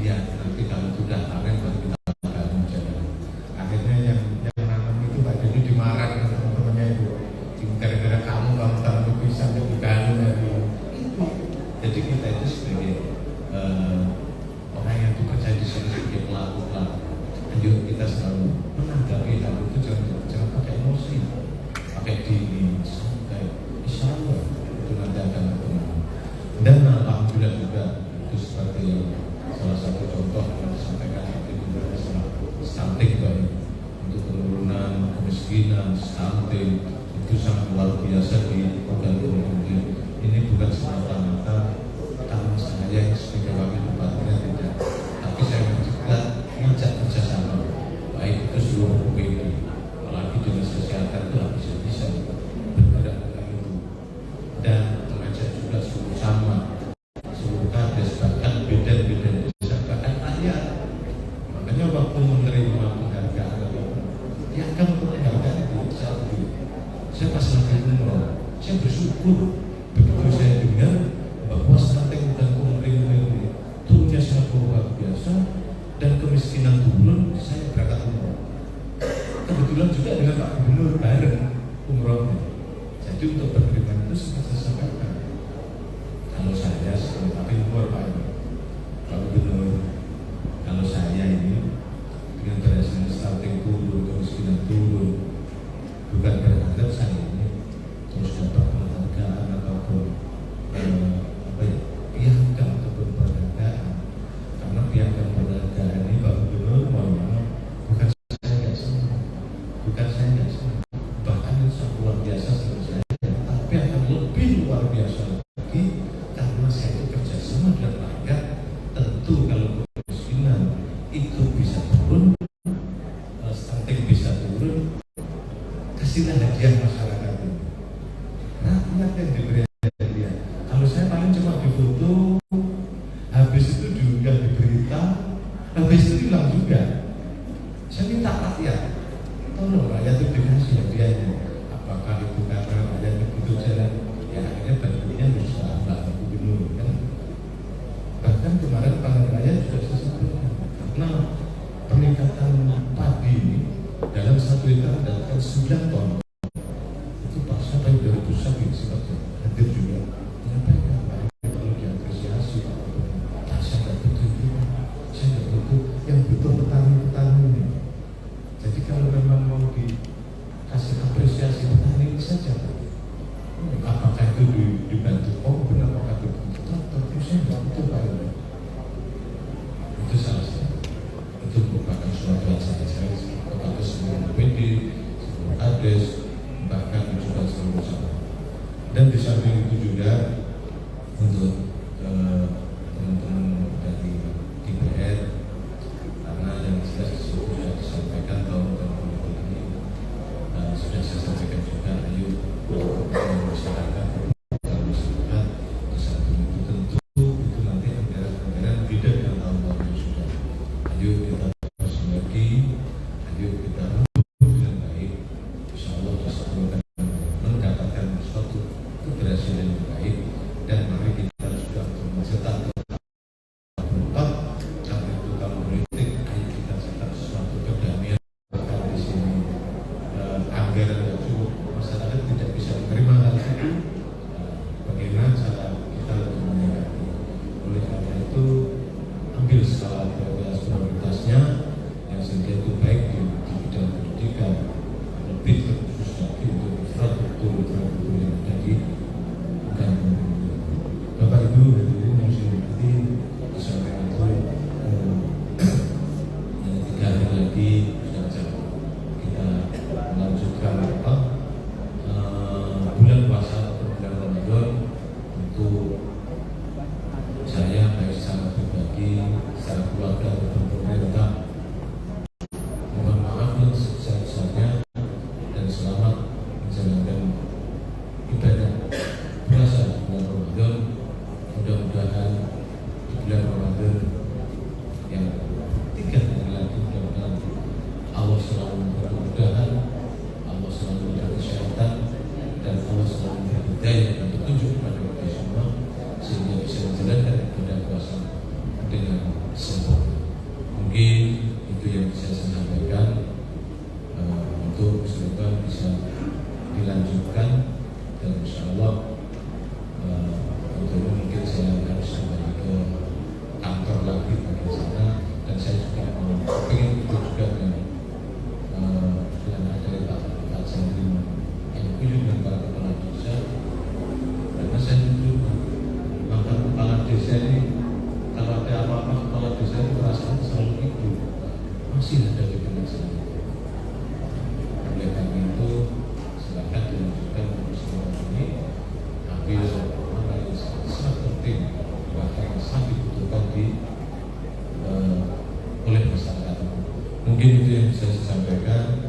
Ya nanti kalau sudah panen baru kita bangun jalan. Akhirnya yang nanam itu Pak Jadi dimarahin teman-temannya itu. Gara-gara kamu tanam pisang jadi bangun dari itu. Jadi kita itu sebagai orang yang bekerja di sini sebagai pelaku. Ayo kita selalu menanggapi hal itu jangan pakai emosi, pakai dini, santai. Insya Allah itu nanti akan berkembang. Dan alhamdulillah juga itu seperti salah satu contoh yang disampaikan seperti itu stunting untuk penurunan kemiskinan, stunting itu sangat luar biasa di Kota Bumi. Ini bukan semata-mata karena saya sebagai wakil bupatinya tidak, tapi saya juga ngajak kerjasama baik itu seluruh UPD, apalagi dinas kesehatan itu bisa bergerak dengan itu, dan mengajak juga seluruh sama seluruh kades, bahkan beda-beda desa, bahkan rakyat. Makanya waktu menerima penghargaan yang kamu penghargaan itu saya pas lagi umroh, saya bersyukur begitu saya dengar bahwa strategi dan komering ini turunnya sangat luar biasa dan kemiskinan turun. Saya berangkat umroh, kebetulan juga dengan Pak Gubernur bareng umrohnya. Jadi untuk penerimaan itu sempat saya sampaikan, kalau saya tapi luar Pak Gubernur, kalau saya ini dengan berhasil starting turun, kemiskinan turun, bukan berharap saya ini terus dapat penghargaan ataupun piagam ataupun penghargaan, karena piagam penghargaan ini Pak Gubernur mohon maaf bukan saya nggak senang, bahkan itu sangat luar biasa menurut saya, tapi akan lebih luar biasa lagi karena saya itu kerjasama dengan rakyat. Tentu kalau kemiskinan itu bisa turun, stunting bisa turun, kasihlah hadiah masyarakat ini. Rakyat yang diberi hadiah. Kalau saya paling cuma difoto, habis itu diunggah di berita, habis itu hilang juga. Saya minta rakyat, tolong rakyat itu dikasih hadiahnya. Apakah itu karena rakyat itu jalan, ya akhirnya bentuknya bisa Mbak Gubernur kan. Bahkan kemarin pangan raya juga saya sebutkan, karena peningkatan padi ini dalam 1 hektar mendapatkan 9 ton. Itu Pak sampai 2000 sapi sifatnya hadir juga menyampaikan kalau diapresiasi Pak Gubernur. Saya nggak butuh itu, saya nggak butuh, yang butuh petani-petani ini. Jadi kalau memang mau dikasih apresiasi petani saja, apakah itu dibantu? Oh benar apakah itu tapi saya nggak butuh Pak Gubernur. Itu salah satu. Itu merupakan suatu yang saya kepada semua UPD, semua kades, bahkan juga seluruh sama. Dan di samping itu juga untuk teman-teman dari DPR, karena yang jelas sudah disampaikan tahun politik ini, sudah saya sampaikan juga, ayo masyarakat di samping itu tentu itu nanti anggaran-anggaran beda dengan tahun-tahun yang sudah. Ayo kita lagi, ayo kita dengan baik, insya Allah bisa mendapatkan suatu keberhasilan yang baik, dan mari kita juga mungkin itu yang bisa saya sampaikan.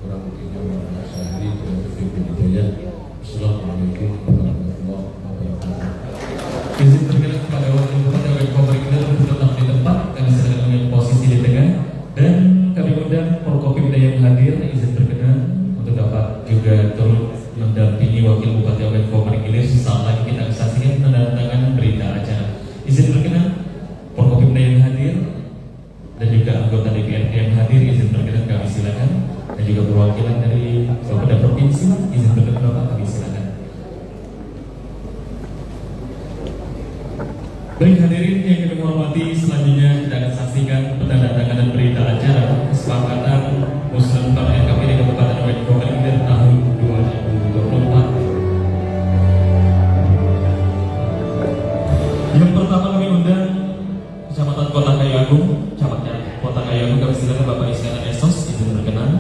Kurang lebihnya mohon saya akhiri dengan taufiq wal hidayah. Assalamualaikum warahmatullahi wabarakatuh. Izin berkenan kepada wakil bupati OKM Komering Ilir untuk tetap di tempat. Kami sedang mengambil posisi di tengah dan kami undang Forkopimda yang hadir. Izin berkenan untuk dapat juga turut mendampingi wakil bupati OKM Komering Ilir sesaat lagi kita saksikan penandatanganan berita acara. Izin berkenan Forkopimda yang hadir dan juga anggota DPRD yang hadir. Izin berkenan kami silakan, dan juga perwakilan dari Bapeda Provinsi. Izin berkenan Bapak kami silakan. Baik hadirin yang kami hormati, selanjutnya kita akan saksikan penandatanganan berita acara kesepakatan Musrenbang RKPD Kabupaten OKM Komering Ilir tahun 2024. Yang pertama kami undang Kecamatan Kota Kayu Agung, Camatnya Kota Kayu Agung, kami silakan Bapak Iskandar Esos, izin berkenan.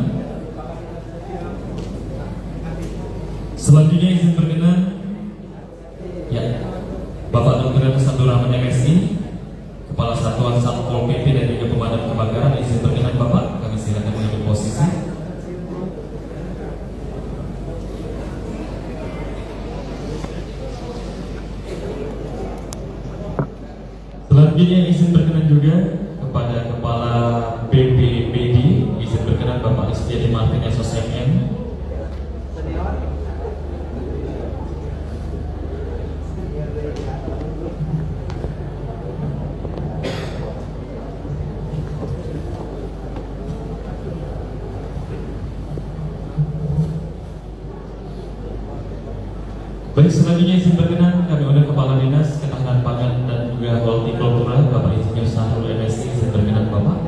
Selanjutnya izin berkenan ya Bapak Dr. Satu Rahman MSI, Kepala Satuan Satpol PP dan juga Pemadam Kebakaran. Izin berkenan Bapak, kami silakan mengambil posisi. Selanjutnya izin berkenan juga kepada Kepala BPBD. Izin berkenan Bapak Isdiadi Martin SOSMN. Baik, selanjutnya izin berkenan kami undang Kepala Dinas Ketahanan Pangan dan juga Hortikultura Bapak Insinyur Sahrul MSI. Izin berkenan Bapak.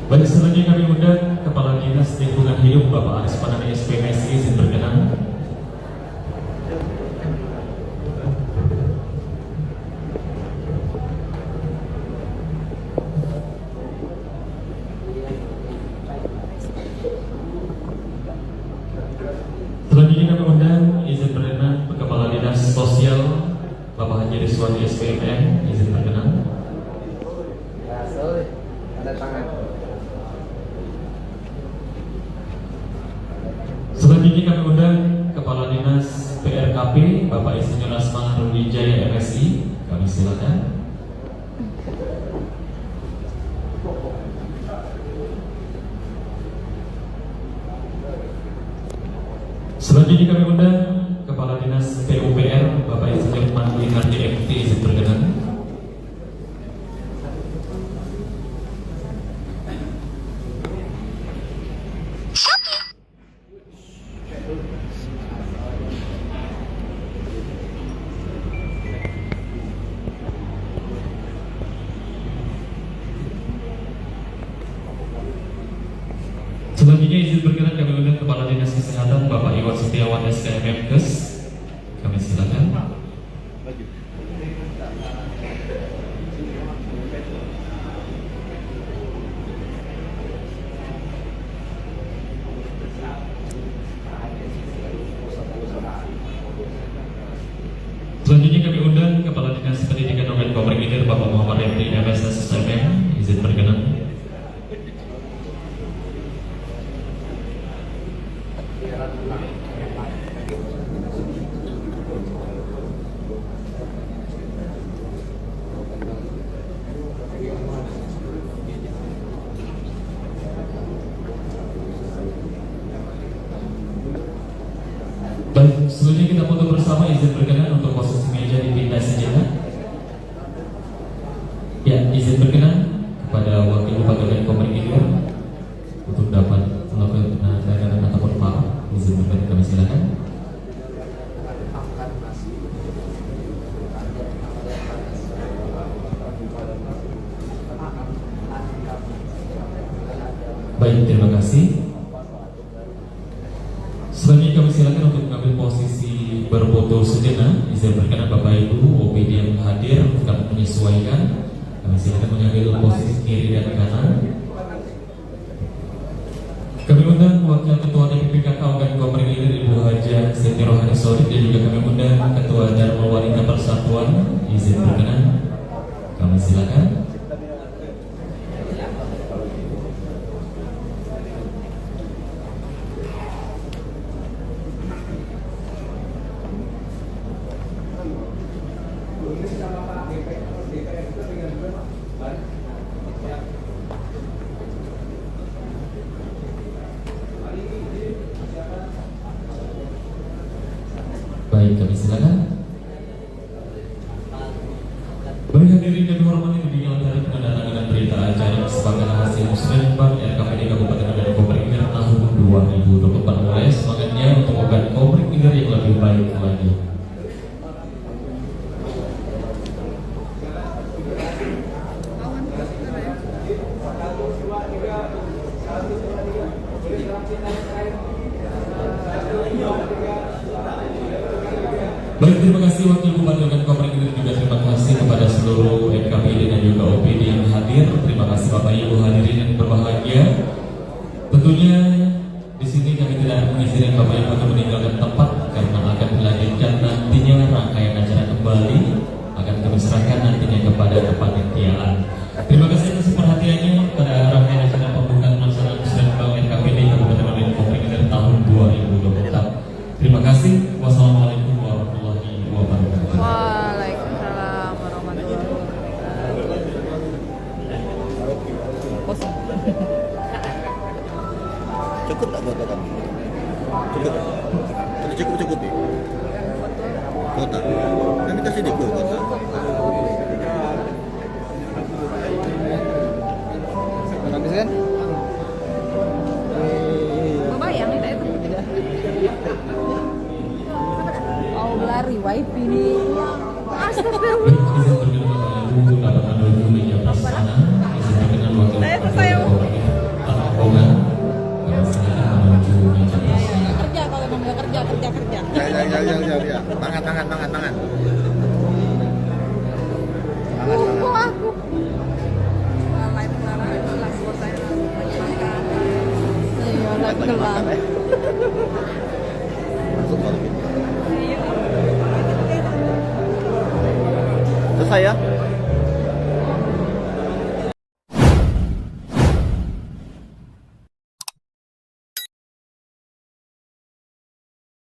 Baik, selanjutnya kami undang Kepala Dinas Lingkungan Hidup Bapak Aris Panani SPMSI. Izin berkenan. Selanjutnya kami undang izin berkenan Kepala Dinas Sosial Bapak Haji Rizwandi SPMN. Izin berkenan. Selanjutnya kami undang Kepala Dinas PRKP Bapak Insinyur Asman Nurwijaya MSI. Kami silakan. Selanjutnya kami undang Kepala Dinas PUPR Bapak Insinyur Mandi Hardi MT. Izin berkenan. Selanjutnya izin berkenan kami undang Kepala Dinas Kesehatan Bapak Iwan Setiawan SKMMKes. Kami silakan. Selanjutnya kami undang Kepala Dinas Pendidikan OKM Komering Ilir Bapak Muhammad Refri MSS SMM. Izin berkenan. Baik, selanjutnya kita foto bersama. Izin berkenan untuk posisi meja dipindah sejenak. Ya, izin berkenan kepada Wakil Bupati OKM Komering Ilir untuk dapat melakukan penandatanganan ataupun pak. Izin berkenan kami silakan. Baik, terima kasih. Selanjutnya kami silakan untuk mengambil posisi berfoto sejenak. Izin berkenan Bapak Ibu OPD yang hadir untuk menyesuaikan. Kami silakan mengambil posisi kiri dan kanan. Kami undang Wakil Ketua DPPKK OKM Komering Ilir Ibu Haja Siti Rohani Sodik dan juga kemudian Ketua Dharma Wanita Persatuan izin berkenan, kami silakan. Baik, kami silakan. Baik hadirin yang dihormati, dinyatakan penandatanganan berita acara kesepakatan hasil musrenbang RKPD Kabupaten Medan Komering Ilir tahun 2024 mulai semangatnya untuk membuat Komering Ilir yang lebih baik lagi. Baik, terima kasih Wakil Bupati dan Komering Ilir, juga terima kasih kepada seluruh NKPD dan juga OPD yang hadir. Terima kasih Bapak Ibu hadirin yang berbahagia. Tentunya di sini kami tidak mengizinkan Bapak Ibu untuk meninggalkan tempat karena akan dilanjutkan nantinya rangkaian acara kembali akan kami serahkan nantinya kepada kepanitiaan. Terima kasih atas perhatiannya pada rangkaian acara pembukaan pelaksanaan musrenbang RKPD Kabupaten Medan Komering Ilir tahun 2024. Terima kasih. Wassalamualaikum warahmatullahi wabarakatuh. Waalaikumsalam warahmatullahi wabarakatuh. Cukup tak kuota kamu? Cukup? Tadi cukup ya? Kuota? Nanti kasih deh kuota. Habis kan? Bayang kita itu. Oh, lari wifi ini. Astagfirullah. Saya selesai. Kerja kalau mau kerja. Ya. Tangan. Kok aku? Live selesai lagi makan. Iya, live kelar. Masuk kalau gitu. Selesai ya?